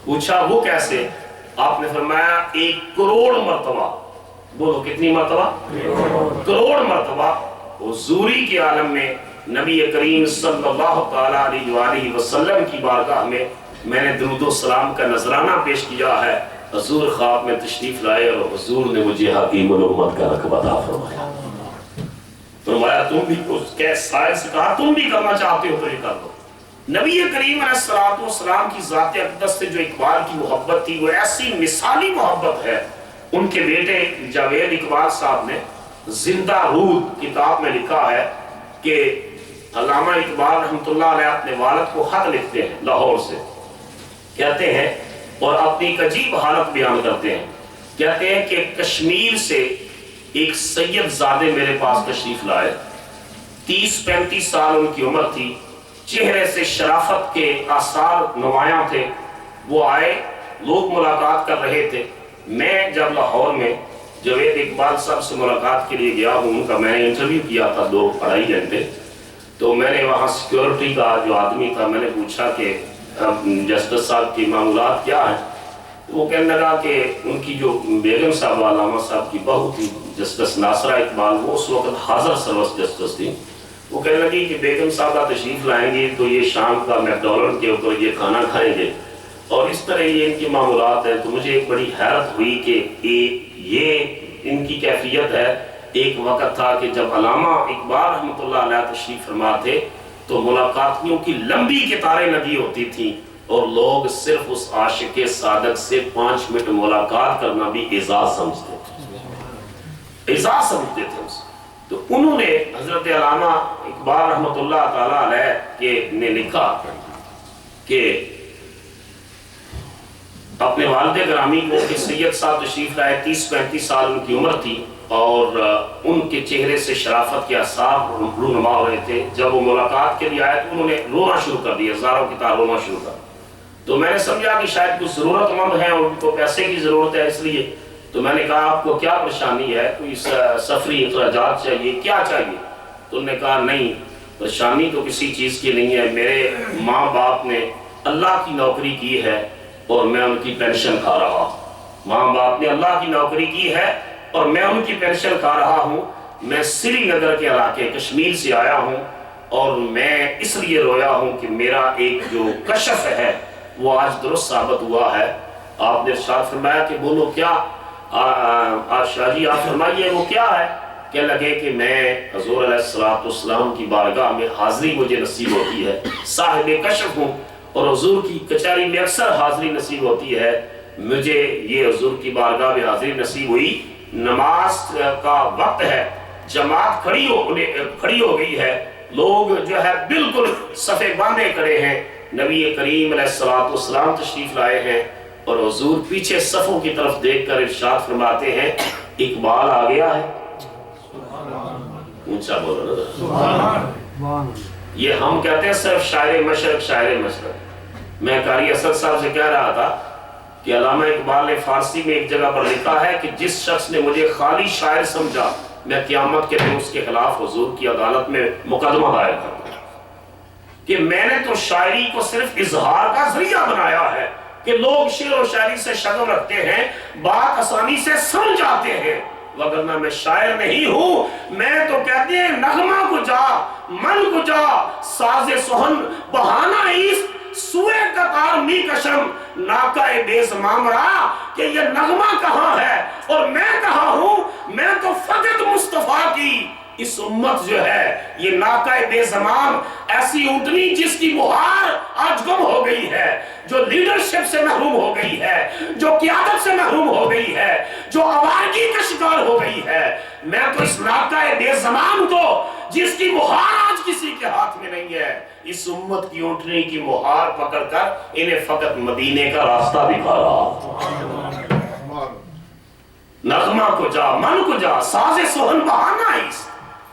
S1: پوچھا وہ کیسے؟ آپ نے فرمایا 1 کروڑ مرتبہ، بولو کتنی مرتبہ؟ کروڑ مرتبہ حضوری کے عالم میں نبی کریم صلی اللہ تعالیٰ علیہ وآلہ وسلم کی بارگاہ میں نے درود و سلام کا نذرانہ پیش کیا ہے۔ حضور خواب میں تشریف لائے اور حضور نے مجھے حکیم الامت کا رقبہ عطا فرمایا۔ فرمایا تم بھی سائل سے کہا تم بھی کرنا چاہتے ہو تو یہ کر دو۔ نبی کریم علیہ السلام کی ذات اقدس سے جو اقبال کی محبت تھی وہ ایسی مثالی محبت ہے۔ ان کے بیٹے جاوید اقبال صاحب نے زندہ رود کتاب میں لکھا ہے کہ علامہ اقبال رحمۃ اللہ علیہ اپنے والد کو خط لکھتے ہیں لاہور سے، کہتے ہیں اور اپنی ایک عجیب حالت بیان کرتے ہیں، کہتے ہیں کہ کشمیر سے ایک سید زادے میرے پاس تشریف لائے، 30-35 سال ان کی عمر تھی، چہرے سے شرافت کے آثار نمایاں تھے۔ وہ آئے، لوگ ملاقات کر رہے تھے۔ میں جب لاہور میں جاوید اقبال صاحب سے ملاقات کے لیے گیا ہوں، ان کا میں نے انٹرویو کیا تھا 2-2.5 گھنٹے، تو میں نے وہاں سیکیورٹی کا جو آدمی تھا میں نے پوچھا کہ جسٹس صاحب کی معمولات کیا ہیں؟ وہ کہنے لگا کہ ان کی جو بیگم صاحب علامہ صاحب کی بہو تھی جسٹس ناصرہ اقبال، وہ اس وقت حاضر سروس جسٹس تھی، وہ کہنے لگی کہ بیگم صاحبہ تشریف لائیں گے تو یہ شام کا میکڈونلڈ کے اوپر یہ کھانا کھائیں گے اور اس طرح یہ ان کی معمولات ہیں۔ تو مجھے ایک بڑی حیرت ہوئی کہ یہ ان کی کیفیت ہے۔ ایک وقت تھا کہ جب علامہ اقبال رحمۃ اللہ علیہ تشریف فرما تھے تو ملاقاتیوں کی لمبی قطاریں لگی ہوتی تھیں اور لوگ صرف اس عاشق صادق سے 5 منٹ ملاقات کرنا بھی اعزاز سمجھتے تھے، اعزاز سمجھتے تھے اسے۔ تو انہوں نے حضرت علامہ اقبال رحمۃ اللہ تعالیٰ علیہ نے لکھا کہ اپنے والد گرامی کو کہ سید صاحب تشریف لائے، 30-35 سال ان کی عمر تھی اور ان کے چہرے سے شرافت کے آثار رونما ہو رہے تھے۔ جب وہ ملاقات کے لیے آئے تو انہوں نے رونا شروع کر دیا، ہزاروں کی طرح رونا شروع کر۔ تو میں نے سمجھا کہ شاید کچھ ضرورت مند ہیں اور ان کو پیسے کی ضرورت ہے، اس لیے تو میں نے کہا آپ کو کیا پریشانی ہے، کوئی سفری اخراجات چاہیے، کیا چاہیے؟ تو انہوں نے کہا نہیں پریشانی تو کسی چیز کی نہیں ہے، میرے ماں باپ نے اللہ کی نوکری کی ہے اور میں ان کی پینشن کھا رہا، ماں باپ نے اللہ کی نوکری کی ہے اور میں ان کی پینشن کھا رہا ہوں. میں سری نگر کے علاقے کشمیر سے آیا ہوں اور میں اس لیے رویا ہوں کہ میرا ایک جو کشف ہے وہ آج درست ثابت ہوا ہے. آپ نے ارشاد فرمایا کہ بولو کیا؟ شاہ جی آپ فرمائیے وہ کیا ہے؟ کہ لگے کہ میں حضور علیہ السلام کی بارگاہ میں حاضری مجھے نصیب ہوتی ہے، صاحب کشف ہوں اور حضور کی کچہری میں اکثر حاضری نصیب ہوتی ہے. مجھے یہ حضور کی بارگاہ میں حاضری نصیب ہوئی. نماز کا وقت ہے، جماعت کھڑی ہو گئی ہے، لوگ جو ہے بالکل صفے باندھے کھڑے ہیں. نبی کریم علیہ السلام تشریف لائے ہیں اور حضور پیچھے صفوں کی طرف دیکھ کر ارشاد فرماتے ہیں اقبال آ گیا ہے. اونچا بولو نا. یہ ہم کہتے ہیں صرف شاعر مشرق شاعر مشرق. میں قاری اسد صاحب سے کہہ رہا تھا کہ علامہ اقبال نے فارسی میں ایک جگہ پر لکھا ہے کہ جس شخص نے مجھے خالی شاعر سمجھا میں قیامت کے دن اس کے خلاف حضور کی عدالت میں مقدمہ دائر کروں کہ میں نے تو شاعری کو صرف اظہار کا ذریعہ بنایا ہے کہ لوگ شعر و شاعری سے شغف رکھتے ہیں، بات آسانی سے سمجھ جاتے ہیں، وگرنہ میں شاعر نہیں ہوں. میں تو کہتے ہیں نغمہ کو جا من کو جا ساز سہن بہانہ ایست سوئے قطار می کشم ناکہ بے زمام را. کہ یہ نغمہ کہاں ہے اور میں کہاں ہوں؟ میں تو فقط مصطفیٰ کی اس امت جو ہے یہ ناکہ بے زمام ایسی اونٹنی جس کی بہار آج گم ہو گئی ہے، جو لیڈرشپ سے محروم ہو گئی ہے، جو قیادت سے محروم ہو گئی ہے، جو آوارگی کا شکار ہو گئی ہے. میں تو اس ناکہ بے زمام کو جس کی بہار آج کسی کے ہاتھ میں نہیں ہے، اس امت کی اونٹنی کی بہار پکڑ کر انہیں فقط مدینے کا راستہ دکھا رہا. نغمہ کو جا من کو جا ساز سہن بہانہ ایست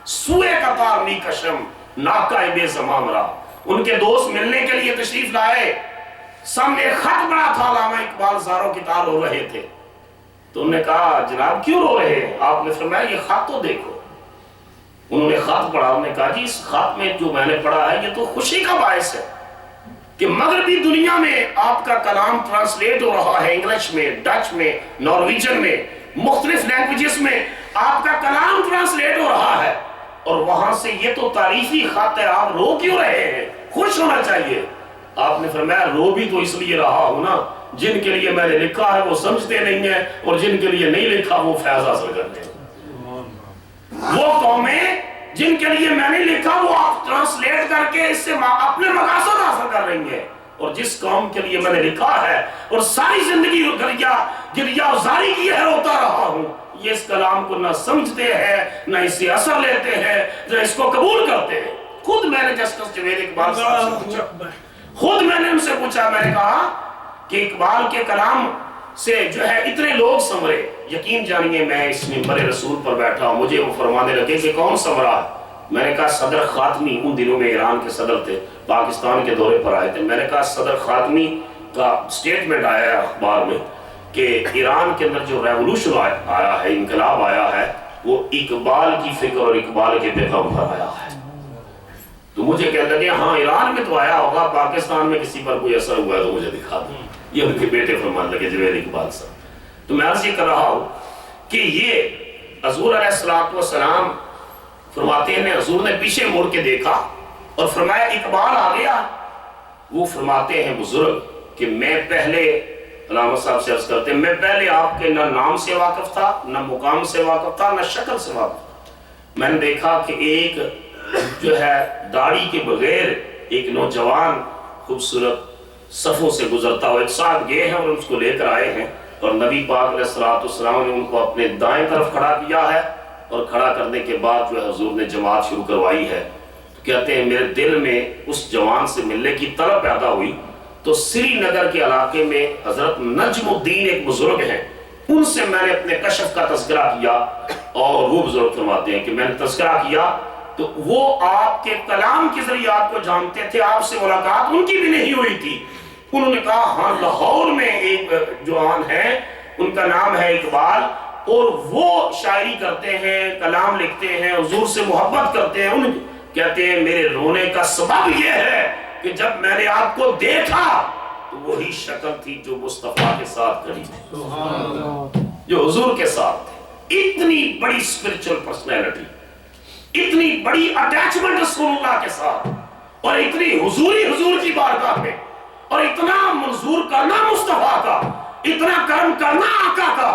S1: سوئے قطار می کشم ناکہ بے زمام را. ان کے دوست ملنے کے لیے تشریف لائے، سامنے خط پڑا تھا، علامہ اقبال زاروں کی تار رو رہے تھے. تو انہوں نے کہا جناب کیوں رو رہے ہیں؟ آپ نے فرمایا یہ خط تو دیکھو. انہوں نے خط پڑھا. انہوں نے کہا جی اس خط میں جو میں نے پڑھا ہے یہ تو خوشی کا باعث ہے کہ مغربی دنیا میں آپ کا کلام ٹرانسلیٹ ہو رہا ہے، انگلش میں، ڈچ میں، نارویجن میں، مختلف لینگویجز میں آپ کا کلام ٹرانسلیٹ ہو رہا ہے اور وہاں سے یہ تو تعریفی خط ہے، آپ رو کیوں رہے ہیں؟ خوش ہونا چاہیے. آپ نے فرمایا رو بھی تو اس لیے رہا ہوں نا، جن کے لیے میں نے لکھا ہے وہ سمجھتے نہیں ہیں اور جن کے لیے نہیں لکھا وہ فیض حاصل کرتے ہیں. وہ قومیں جن کے لیے میں نے لکھا وہ آپ ٹرانسلیٹ کر کے اس سے اپنے مقاصد حاصل کر رہی ہیں، اور جس قوم کے لیے میں نے لکھا ہے اور ساری زندگی گریا زاری کی ہے روتا رہا ہوں، یہ اس کلام کو نہ سمجھتے ہیں نہ اس سے اثر لیتے ہیں نہ اس کو قبول کرتے ہیں. خود میں نے جسٹس جوید اقبال صاحب سے پوچھا، خود میں نے ان سے پوچھا، میں نے کہا کہ اقبال کے کلام سے جو ہے اتنے لوگ سمرے. یقین جانیے میں اس منبر رسول پر بیٹھا ہوں، مجھے وہ فرمانے لگے کہ کون سمرا؟ میں نے کہا صدر خاتمی. ان دنوں میں ایران کے صدر تھے، پاکستان کے دورے پر آئے تھے. میں نے کہا صدر خاتمی کا سٹیٹمنٹ آیا ہے اخبار میں کہ ایران کے اندر جو ریولوشن آیا ہے، انقلاب آیا ہے، وہ اقبال کی فکر اور اقبال کے پیغام پر آیا ہے. تو مجھے کہنے لگے ہاں ایران میں تو آیا ہوگا، پاکستان میں کسی پر کوئی اثر ہوا ہے تو مجھے دکھا دیں. یہ ان کے بیٹے فرمان لگے جوید اقبال صاحب. تو میں عرض یہ کر رہا ہوں کہ یہ حضور علیہ السلام فرماتے ہیں حضور نے پیچھے مڑ کے دیکھا اور فرمایا اقبال آ گیا. وہ فرماتے ہیں بزرگ کہ میں پہلے، علامہ صاحب سے عرض کرتے ہیں، میں پہلے آپ کے نہ نام سے واقف تھا، نہ مقام سے واقف تھا، نہ شکل سے واقف تھا. میں نے دیکھا کہ ایک جو ہے داڑھی کے بغیر ایک نوجوان خوبصورت صفوں سے گزرتا ہوا ایک ساتھ گئے ہیں اور اس کو لے کر آئے ہیں، اور نبی پاک علیہ السلام نے ان کو اپنے دائیں طرف کھڑا کیا ہے اور کھڑا کرنے کے بعد جو ہے حضور نے جماعت شروع کروائی ہے. کہتے ہیں میرے دل میں اس جوان سے ملنے کی طلب پیدا ہوئی. تو سری نگر کے علاقے میں حضرت نجم الدین ایک بزرگ ہیں، ان سے میں نے اپنے کشف کا تذکرہ کیا اور وہ بزرگ فرماتے ہیں کہ میں نے تذکرہ کیا تو وہ آپ کے کلام کے ذریعے آپ کو جانتے تھے، آپ سے ملاقات ان کی بھی نہیں ہوئی تھی. انہوں نے کہا ہاں لاہور میں ایک جوان ہے، ان کا نام ہے اقبال، اور وہ شاعری کرتے ہیں، کلام لکھتے ہیں، حضور سے محبت کرتے ہیں. کہتے ہیں میرے رونے کا سبب یہ ہے کہ جب میں نے آپ کو دیکھا تو وہی شکل تھی جو مصطفیٰ کے ساتھ کھڑی تھی، جو حضور کے ساتھ تھے۔ اتنی بڑی اسپرچل پرسنالٹی، اتنی بڑی اٹیچمنٹ رسول اللہ کے ساتھ، اور اتنی حضوری حضور کی بارگاہ میں، اور اتنا منظور کرنا مصطفیٰ کا، اتنا کرم کرنا آقا کا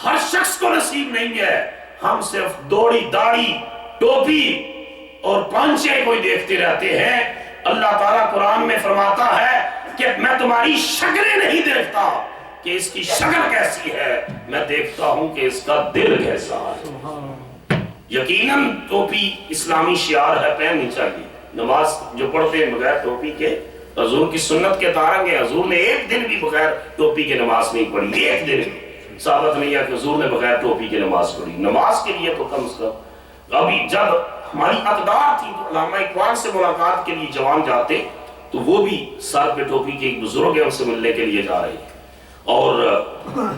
S1: ہر شخص کو نصیب نہیں ہے۔ ہم صرف دوڑی داڑھی ٹوپی اور پانچے کوئی دیکھتے رہتے ہیں۔ اللہ تعالیٰ قرآن میں فرماتا ہے کہ میں تمہاری شکلیں نہیں دیکھتا کہ اس کی شکل کیسی ہے، میں دیکھتا ہوں کہ اس کا دل کیسا ہے۔ یقیناً ٹوپی اسلامی شعار ہے، پہننی چاہیے۔ نماز جو پڑھتے ہیں بغیر ٹوپی کے حضور کی سنت کے تارنگ ہیں۔ حضور نے ایک دن بھی بغیر ٹوپی کے نماز نہیں پڑھی، ایک دن بھی ثابت نہیں ہے کہ حضور نے بغیر ٹوپی کے نماز پڑھی۔ نماز کے لیے تو کم از کم ابھی جب ہماری اقدار تھی تو علامہ اقبال سے ملاقات کے لیے جوان جاتے تو وہ بھی سر پہ ٹوپی کے ایک بزرگ ہیں، ان سے ملنے کے لیے جا رہے ہیں، اور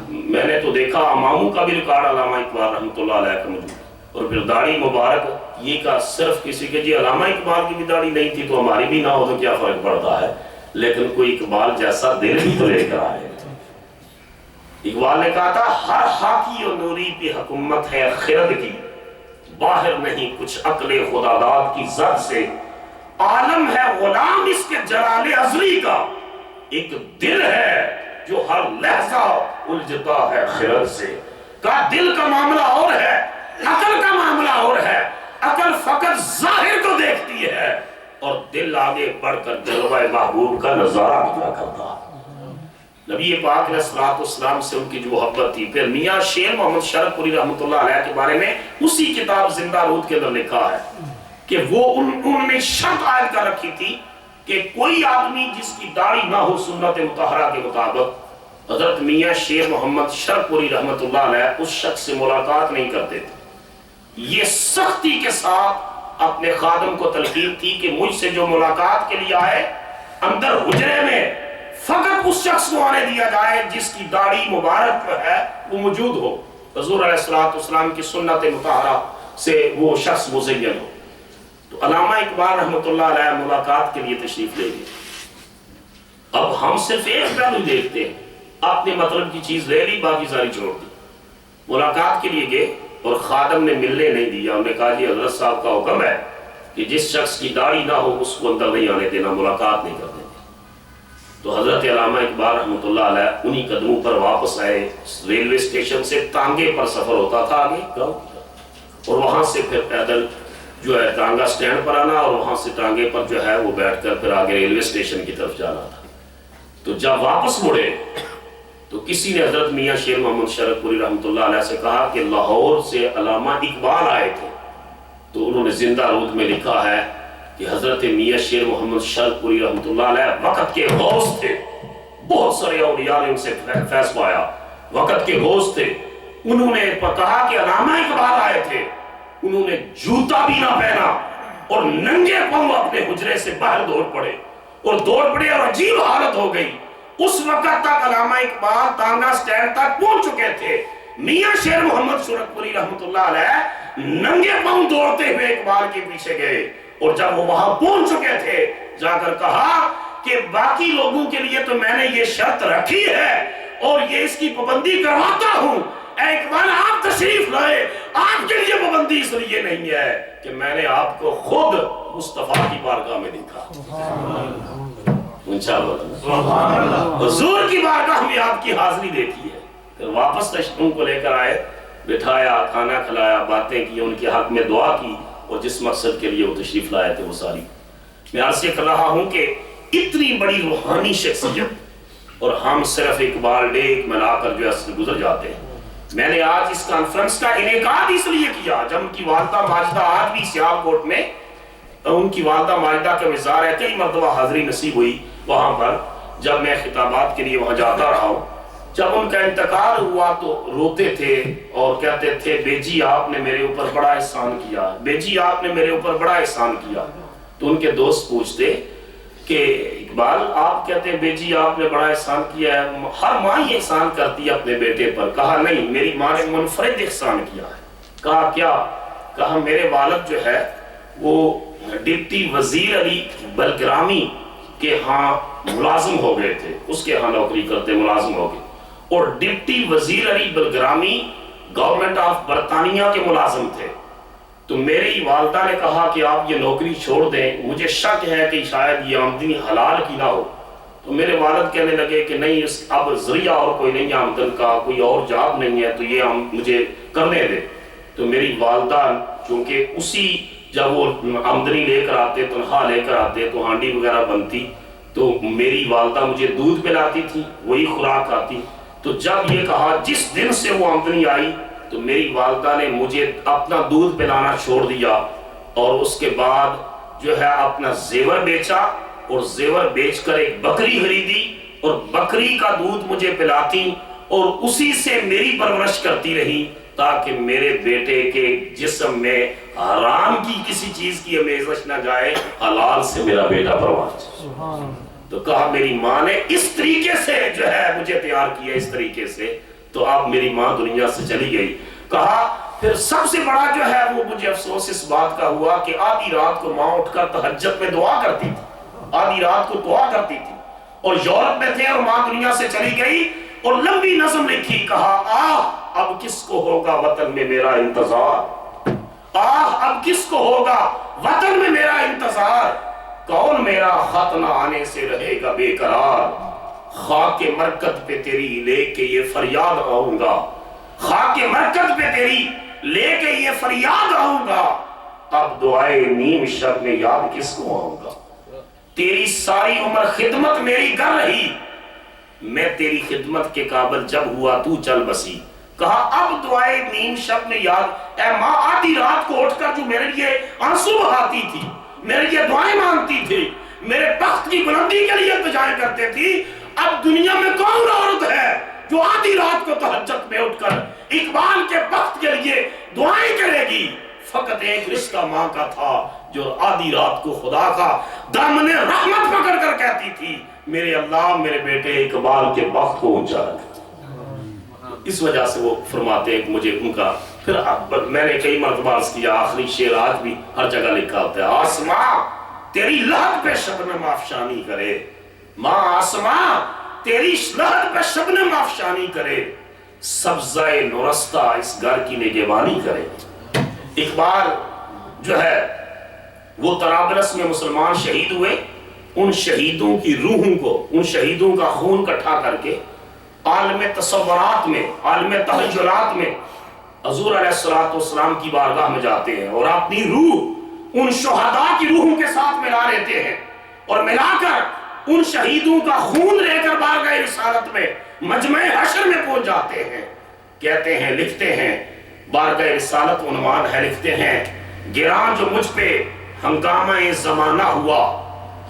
S1: میں نے تو دیکھا اماموں کا بھی ریکارڈ علامہ اقبال رحمۃ اللہ علیہ کا موجود، اور پھر داڑھی مبارک یہ کا صرف کسی کے جی علامہ اقبال کی بھی داڑھی نہیں تھی تو ہماری بھی نہ ہو تو کیا فرق پڑتا ہے، لیکن کوئی اقبال جیسا دل بھی تو لے کر آئے۔ اقبال نے کہا تھا ہر حاکی و نوری پہ حکومت ہے خرد کی، باہر نہیں کچھ عقل خداداد کی زد سے، عالم ہے غلام اس کے جلال ازلی کا، ایک دل ہے جو ہر لحظہ الجھتا ہے خرد سے۔ کہا دل کا معاملہ اور ہے، عقل کا معاملہ اور ہے، عقل فقط ظاہر کو دیکھتی ہے اور دل آگے بڑھ کر جلوہ محبوب کا نظارہ کیا کرتا۔ نبی پاک علیہ الصلوۃ والسلام سے ان کی جو محبت تھی۔ پھر میاں شیر محمد شرف پوری رحمۃ اللہ علیہ کے بارے میں اسی کتاب زندہ رود کے اندر لکھا ہے کہ وہ انہوں نے شرط عائد کر رکھی تھی کہ کوئی آدمی جس کی داڑھی نہ ہو سنت مطہرہ کے مطابق، حضرت میاں شیر محمد شرف پوری رحمۃ اللہ علیہ اس شخص سے ملاقات نہیں کرتے تھے۔ یہ سختی کے ساتھ اپنے خادم کو تلقین تھی کہ مجھ سے جو ملاقات کے لیے آئے اندر حجرے میں فقط اس شخص کو آنے دیا جائے جس کی داڑھی مبارک جو ہے وہ موجود ہو، حضور علیہ الصلوۃ والسلام کی سنت مطہرہ سے وہ شخص مزین ہو۔ تو علامہ اقبال رحمۃ اللہ علیہ ملاقات کے لیے تشریف لے گئے۔ اب ہم صرف ایک پہلو دیکھتے ہیں، اپنے مطلب کی چیز لے لی، باقی ساری چھوڑ دی۔ ملاقات کے لیے گئے اور خادم نے ملنے نہیں دیا، انہوں نے کہا جی حضرت صاحب کا حکم ہے کہ جس شخص کی داڑھی نہ ہو اس کو اندر نہیں آنے دینا، ملاقات نہیں کرنے دینا۔ تو حضرت علامہ اقبال رحمۃ اللہ علیہ انہی قدموں پر واپس آئے۔ ریلوے اسٹیشن سے ٹانگے پر سفر ہوتا تھا آگے گاؤں، اور وہاں سے پھر پیدل جو ہے ٹانگا سٹینڈ پر آنا، اور وہاں سے ٹانگے پر جو ہے وہ بیٹھ کر پھر آگے ریلوے اسٹیشن کی طرف جانا تھا۔ تو جب واپس مڑے تو کسی نے حضرت میاں شیر محمد شرف پوری رحمۃ اللہ علیہ سے کہا کہ لاہور سے علامہ اقبال آئے تھے۔ تو انہوں نے زندہ رود میں لکھا ہے کہ حضرت میاں شیر محمد شرف پوری رحمۃ اللہ علیہ وقت کے غوث تھے، بہت سارے اولیاء نے ان سے فیض پایا، وقت کے غوث تھے۔ انہوں نے کہا کہ علامہ اقبال آئے تھے، انہوں نے جوتا بھی نہ پہنا اور ننگے پاؤں اپنے حجرے سے باہر دوڑ پڑے اور عجیب حالت ہو گئی۔ اس وقت تک علامہ اقبال تانگا سٹینڈ تک پہنچ چکے تھے۔ میاں شیر محمد شرف پوری رحمۃ اللہ علیہ ننگے پاؤں دوڑتے ہوئے اقبال کے پیچھے گئے، اور جب وہ وہاں پہنچ چکے تھے جا کر کہا کہ باقی لوگوں کے لیے تو میں نے یہ شرط رکھی ہے اور یہ اس کی پابندی کرواتا ہوں، اے اقبال آپ تشریف لائے، آپ کے لیے پابندی اس لیے نہیں ہے کہ میں نے آپ کو خود مصطفیٰ کی بارگاہ میں دیکھا۔ حضور کی بارگاہ میں آپ کی حاضری دیکھی ہے۔ پھر واپس تشریف کو لے کر آئے، بٹھایا، کھانا کھلایا، باتیں کی، ان کے حق میں دعا کی، اور جس مقصد کے لیے وہ تشریف لائے تھے وہ ساری میں عرض کر رہا ہوں کہ اتنی بڑی روحانی شخصیت، اور ہم صرف اقبال ڈے منا کر جو ہے گزر جاتے ہیں۔ میں نے آج اس کانفرنس کا انعقاد اس لیے کیا جب ان کی والدہ ماجدہ آج بھی سیالکوٹ میں، ان کی والدہ ماجدہ کا مزار ہے، کئی مرتبہ حاضری نصیب ہوئی وہاں پر، جب میں خطابات کے لیے وہاں جاتا رہا ہوں۔ جب ان کا انتقال ہوا تو روتے تھے اور کہتے تھے بیجی آپ نے میرے اوپر بڑا احسان کیا، بیجی آپ نے میرے اوپر بڑا احسان کیا۔ تو ان کے دوست پوچھتے کہ اقبال آپ کہتے ہیں بیجی آپ نے بڑا احسان کیا ہے، ہر ماں یہ احسان کرتی ہے اپنے بیٹے پر۔ کہا نہیں، میری ماں نے منفرد احسان کیا ہے۔ کہا کیا؟ کہا میرے والد جو ہے وہ ڈپٹی وزیر علی بلگرامی کے ہاں ملازم ہو گئے تھے، اس کے ہاں نوکری کرتے ملازم ہو گئے، اور ڈپٹی وزیر علی بلگرامی گورنمنٹ آف برطانیہ کے ملازم تھے۔ تو میری والدہ نے کہا کہ آپ یہ نوکری چھوڑ دیں، مجھے شک ہے کہ شاید یہ آمدنی حلال کی نہ ہو۔ تو میرے والد کہنے لگے کہ نہیں، اب ذریعہ اور کوئی نہیں آمدن کا، کوئی اور جاب نہیں ہے، تو یہ مجھے کرنے دے۔ تو میری والدہ چونکہ اسی جب وہ آمدنی لے کر آتے، تنخواہ لے کر آتے تو ہانڈی وغیرہ بنتی، تو میری والدہ مجھے دودھ پلاتی تھی، وہی خوراک آتی۔ تو جب یہ کہا جس دن سے وہ آمدنی آئی تو میری والدہ نے مجھے اپنا دودھ پلانا چھوڑ دیا، اور اس کے بعد جو ہے اپنا زیور بیچا، اور زیور بیچ کر ایک بکری خریدی، اور بکری کا دودھ مجھے پلاتی، اور اسی سے میری پرورش کرتی رہی تاکہ میرے بیٹے کے جسم میں حرام کی کسی چیز کی امیزش نہ جائے، حلال سے میرا بیٹا پرورش۔ تو کہا میری ماں نے اس طریقے سے جو ہے مجھے تیار کیا، اس طریقے سے، تو اب میری ماں دنیا سے چلی گئی۔ کہا پھر سب سے بڑا جو ہے وہ مجھے افسوس اس بات کا ہوا کہ آدھی رات کو ماں اٹھ کر تہجد میں دعا کرتی تھی، آدھی رات کو دعا کرتی تھی، اور یورپ میں تھے اور ماں دنیا سے چلی گئی، اور لمبی نظم لکھی، کہا اب کس کو ہوگا وطن میں میرا انتظار، اب کس کو ہوگا وطن میں میرا انتظار، کون میرا خط نہ آنے سے رہے گا بے قرار، خاک مرکت پہ تیری لے کے یہ فریاد آؤں گا، خاک مرکت پہ تیری لے کے یہ فریاد آؤں گا، اب دعائے نیم شب میں یاد کس کو آؤں گا، تیری ساری عمر خدمت میری کر رہی، میں تیری خدمت کے قابل جب ہوا تو چل بسی۔ کہا اب دعائے نیم شب میں یاد، اے ماں آدھی رات کو اٹھ کر جو میرے لیے آنسو بہاتی تھی، میرے لیے دعائیں مانگتی تھی، میرے بخت کی بلندی کے لیے التجائیں کرتے تھی، اب دنیا میں کون عورت ہے جو آدھی رات کو تہجد میں اٹھ کر اقبال کے بخت کے لیے دعائیں کرے گی؟ فقط ایک رشتہ ماں کا تھا جو آدھی رات کو خدا کا دامن رحمت پکڑ کر کہتی تھی میرے اللہ میرے بیٹے اقبال کے بخت کو اونچا رکھ۔ اس وجہ سے وہ فرماتے ہیں کہ مجھے ان کا، پھر میں نے کئی مرتبہ عرض کیا، آخری شعر آج بھی ہر جگہ لکھا ہوتا ہے، آسماں تیری لہت پہ شبنم آفشانی کرے، ماں آسماں تیری لہت پہ شبنم آفشانی کرے، سبزہ نورستہ اس گھر کی نگہبانی کرے۔ اقبال جو ہے وہ طرابلس میں مسلمان شہید ہوئے، ان شہیدوں کی روحوں کو، ان شہیدوں کا خون اکٹھا کر کے عالم تصورات میں، عالم تحجرات میں حضور علیہ السلام کی بارگاہ میں جاتے ہیں، اور اپنی روح ان شہداء کی روحوں کے ساتھ ملا لیتے ہیں، اور ملا کر ان شہیدوں کا خون لے کر بارگاہ رسالت میں مجمع حشر میں پہنچ جاتے ہیں۔ کہتے ہیں، لکھتے ہیں، بارگاہ رسالت عنوان ہے، لکھتے ہیں، گراں جو مجھ پہ ہنگامہ زمانہ ہوا،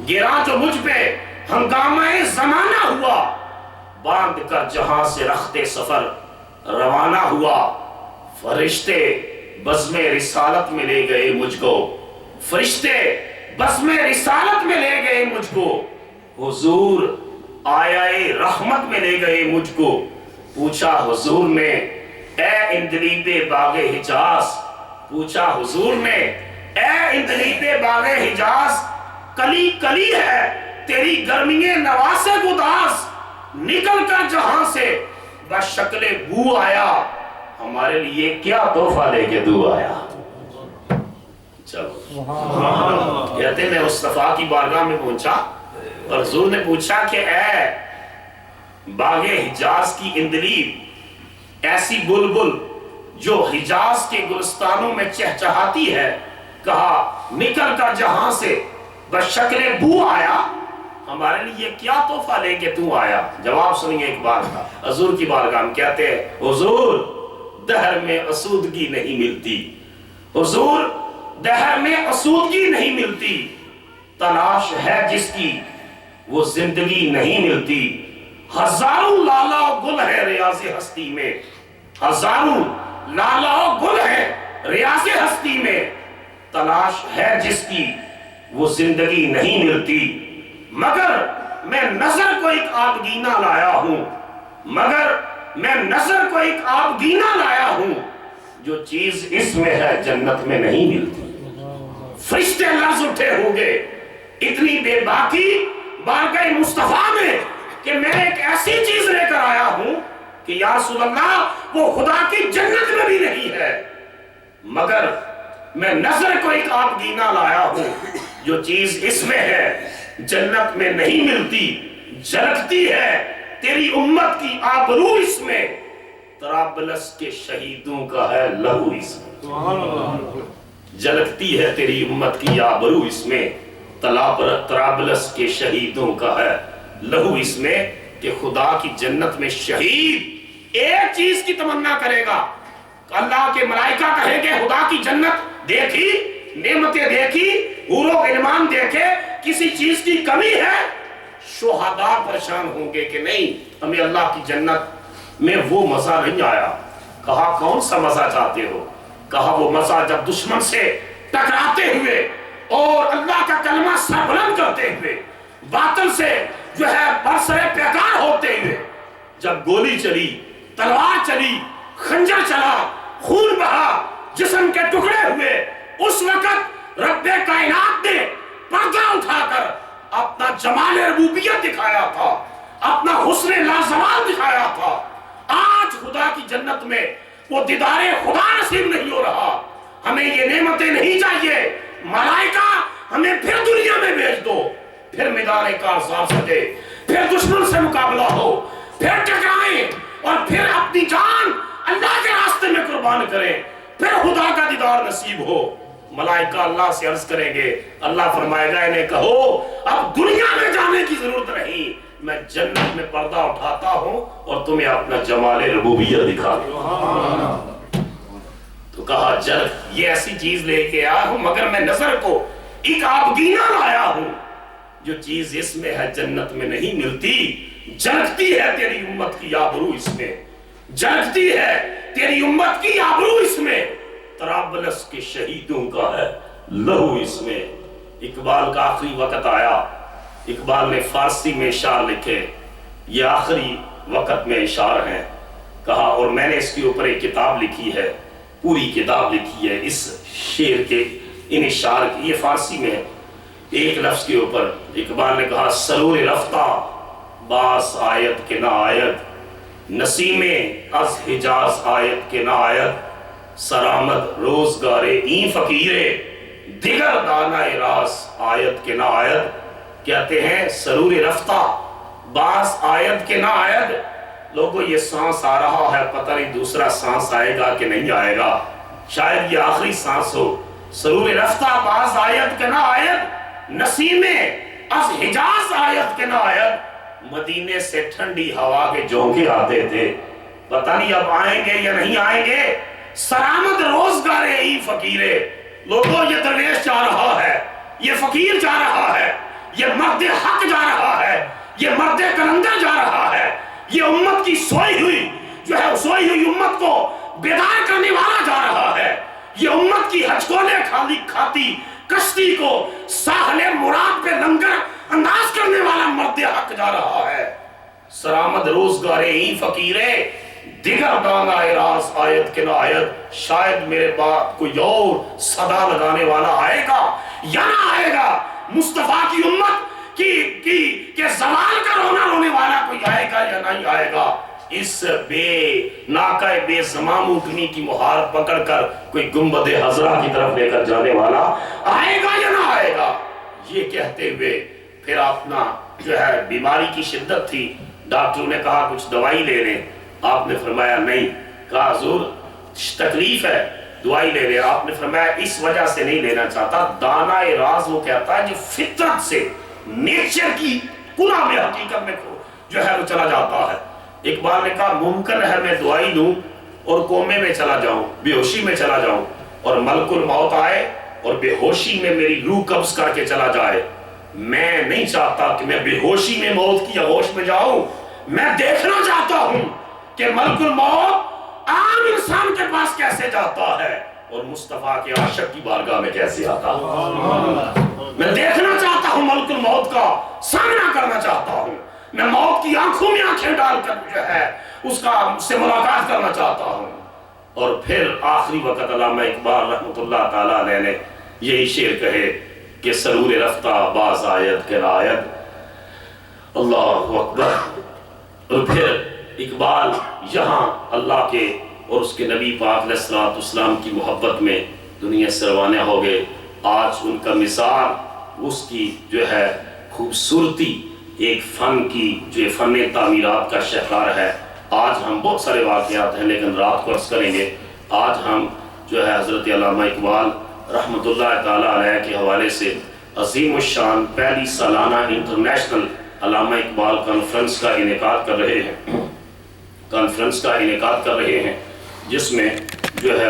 S1: گراں جو مجھ پہ ہنگامہ زمانہ ہوا، باندھ کر جہاں سے رخت سفر روانہ ہوا، فرشتے بزم رسالت میں لے گئے مجھ کو، فرشتے بزم رسالت میں لے گئے مجھ کو، حضور آیا رحمت میں لے گئے مجھ کو۔ پوچھا حضور نے اے اندلیب باغ حجاز، پوچھا حضور نے اے اندلیب باغ حجاز، کلی کلی ہے تیری گرمی نواز گداز، نکل کر جہاں سے بشکل بو آیا، ہمارے لیے کیا تحفہ لے کے دو آیا۔ چلو کہتے میں مصطفیٰ کی بارگاہ میں پہنچا اور حضور نے پوچھا کہ اے باغ حجاز کی اندلیب، ایسی بلبل جو حجاز کے گلستانوں میں چہچہاتی ہے، کہا نکل کر جہاں سے بشکل بو آیا، ہمارے لیے کیا تحفہ لے کے تو آیا۔ جواب سنیے اقبال کا، حضور کی بارگاہ میں کہتے ہیں، حضور دہر میں اسودگی نہیں ملتی، حضور دہر میں اسودگی نہیں ملتی، تلاش ہے جس کی وہ زندگی نہیں ملتی، ہزاروں لالا و گل ہے ریاض ہستی میں، ہزاروں لالا و گل ہے ریاض ہستی میں، تلاش ہے جس کی وہ زندگی نہیں ملتی، مگر میں نظر کو ایک آبگینہ لایا ہوں، مگر میں نظر کو ایک آبگینہ لایا ہوں، جو چیز اس میں ہے جنت میں نہیں ملتی۔ فرشتے لرز اٹھے ہوں گے، اتنی بے باکی بارگاہ مصطفیٰ میں کہ میں ایک ایسی چیز لے کر آیا ہوں کہ یا رسول اللہ وہ خدا کی جنت میں بھی نہیں ہے، مگر میں نظر کو ایک آبگینہ لایا ہوں، جو چیز اس میں ہے جنت میں نہیں ملتی، جھلکتی ہے تیری امت کی آبرو اس میں، طرابلس کے شہیدوں کا ہے لہو اس میں، جھلکتی ہے تیری امت کی آبرو اس میں، طرابلس کے شہیدوں کا ہے لہو اس میں، کہ خدا کی جنت میں شہید ایک چیز کی تمنا کرے گا، اللہ کے ملائکہ کہیں گے خدا کی جنت دیکھی، نعمتیں دیکھی، حور و غلمان دیکھے، کسی چیز کی کمی ہے؟ شہداء پریشان ہوں گے کہ نہیں ہمیں اللہ کی جنت میں وہ مزہ نہیں آیا۔ کہا کون سا مزہ چاہتے ہو؟ کہا وہ مزہ جب دشمن سے ٹکراتے ہوئے اور اللہ کا کلمہ سربلند کرتے ہوئے، باطل سے جو ہے برسر پیکار ہوتے ہوئے، جب گولی چلی، تلوار چلی، خنجر چلا، خون بہا، جسم کے ٹکڑے ہوئے، اس وقت رب کائنات نے پردہ اٹھا کر اپنا جمال ربوبیت دکھایا تھا، اپنا حسن لازوال دکھایا تھا۔ آج خدا کی جنت میں وہ دیدار خدا نصیب نہیں ہو رہا، ہمیں یہ نعمتیں نہیں چاہیے، ملائکہ ہمیں پھر دنیا میں بھیج دو، پھر میدان کارزار سجے، پھر دشمن سے مقابلہ ہو، پھر ٹکرائیں اور پھر اپنی جان اللہ کے راستے میں قربان کریں، پھر خدا کا دیدار نصیب ہو۔ ملائکہ اللہ سے عرض کریں گے، اللہ فرمائے گا انہیں کہو اب دنیا میں جانے کی ضرورت نہیں، میں جنت میں پردہ اٹھاتا ہوں اور تمہیں اپنا جمال ربوبیت دکھا دوں۔ تو کہا جلد یہ ایسی چیز لے کے آیا ہوں، مگر میں نظر کو ایک آبگینہ لایا ہوں، جو چیز اس میں ہے جنت میں نہیں ملتی، جھلکتی ہے تیری امت کی آبرو اس میں، جھلکتی ہے تیری امت کی آبرو اس میں، طرابلس کے شہیدوں کا ہے لہو اس میں۔ اقبال کا آخری وقت آیا، اقبال نے فارسی میں اشعار لکھے، یہ آخری وقت میں اشعار ہیں، کہا اور میں نے اس کے اوپر ایک کتاب لکھی ہے، پوری کتاب لکھی ہے اس شعر کے، ان اشعار کی، یہ فارسی میں ہے، ایک لفظ کے اوپر اقبال نے کہا سرور رفتہ باس آیت کے نہ آیت، نسیم از حجاز آیت کے نہ آیت، سرآمد روزگار این فقیرے دیگر دانہ راز آیت کے نہ آیت۔ کہتے ہیں سرور رفتہ باس آیت کے نہ آیت، لوگوں یہ سانس آ رہا ہے، پتہ نہیں دوسرا سانس آئے گا کہ نہیں آئے گا، شاید یہ آخری سانس ہو۔ سرور رفتہ باس آیت کے نہ آیت، نسیم از حجاز آیت کے نہ آیت، مدینے سے ٹھنڈی ہوا کے جھونکے آتے تھے، پتہ نہیں اب آئیں گے یا نہیں آئیں گے۔ سرآمد روزگار ای فقیرے، لوگوں یہ درویش جا رہا ہے، یہ فقیر جا رہا ہے، یہ مرد حق جا رہا ہے، یہ مرد کلندر جا رہا ہے، یہ امت کی سوئی ہوئی امت کو بیدار کرنے والا جا رہا ہے، یہ امت کی ہچکولے کھاتی کشتی کو ساحل مراد پہ لنگر انداز کرنے والا مرد حق جا رہا ہے۔ سرآمد روزگار ای فقیرے دیگر دانہ راز آیت کے نہ آیت، شاید میرے بعد کوئی اور صدا لگانے والا آئے گا یا نہ آئے گا، مصطفیٰ کی امت کی زوال کا رونا رونے والا کوئی آئے گا یا نہیں آئے گا۔ اس ناکہ بے زمام اٹھنی کی مہار پکڑ کر کوئی گنبد حضرہ کی طرف لے کر جانے والا آئے گا یا نہ آئے گا۔ یہ کہتے ہوئے پھر اپنا جو ہے بیماری کی شدت تھی، ڈاکٹروں نے کہا کچھ دوائی لے لیں، آپ نے فرمایا نہیں، کہا حضور تکلیف ہے دوائی لے لیں، آپ نے فرمایا اس وجہ سے نہیں لینا چاہتا، دانہ راز وہ کہتا ہے جو فطرت سے نیچر کی کنہ میں حقیقت میں جو ہے وہ چلا جاتا ہے۔ اقبال نے کہا ممکن ہے میں دوائی لوں اور کومے میں چلا جاؤں، بے ہوشی میں چلا جاؤں، اور ملک الموت آئے اور بے ہوشی میں میری روح قبض کر کے چلا جائے، میں نہیں چاہتا کہ میں بے ہوشی میں موت کی آغوش میں جاؤں، میں دیکھنا چاہتا ہوں کہ ملک الموت عام انسان کے پاس کیسے جاتا ہے اور مصطفیٰ کے عاشق کی بارگاہ میں کیسے آتا ہے۔ میں دیکھنا چاہتا ہوں ملک الموت کا، سامنا کرنا چاہتا ہوں، میں موت کی آنکھوں میں آنکھیں ڈال کر جو ہے اس سے ملاقات کرنا چاہتا ہوں۔ اور پھر آخری وقت علامہ اقبال رحمۃ اللہ تعالیٰ علیہ نے یہی شعر کہے کہ سرور رفتہ باز آیت کے آیت، اللہ اکبر۔ اور پھر اقبال یہاں اللہ کے اور اس کے نبی پاک علیہ الصلوۃ والسلام کی محبت میں دنیا سے روانہ ہو گئے۔ آج ان کا مثال، اس کی جو ہے خوبصورتی، ایک فن کی جو فن تعمیرات کا شاہکار ہے۔ آج ہم بہت سارے واقعات ہیں لیکن رات کو عرض کریں گے۔ آج ہم جو ہے حضرت علامہ اقبال رحمۃ اللہ تعالیٰ علیہ کے حوالے سے عظیم الشان پہلی سالانہ انٹرنیشنل علامہ اقبال کانفرنس کا انعقاد کر رہے ہیں، جس میں جو ہے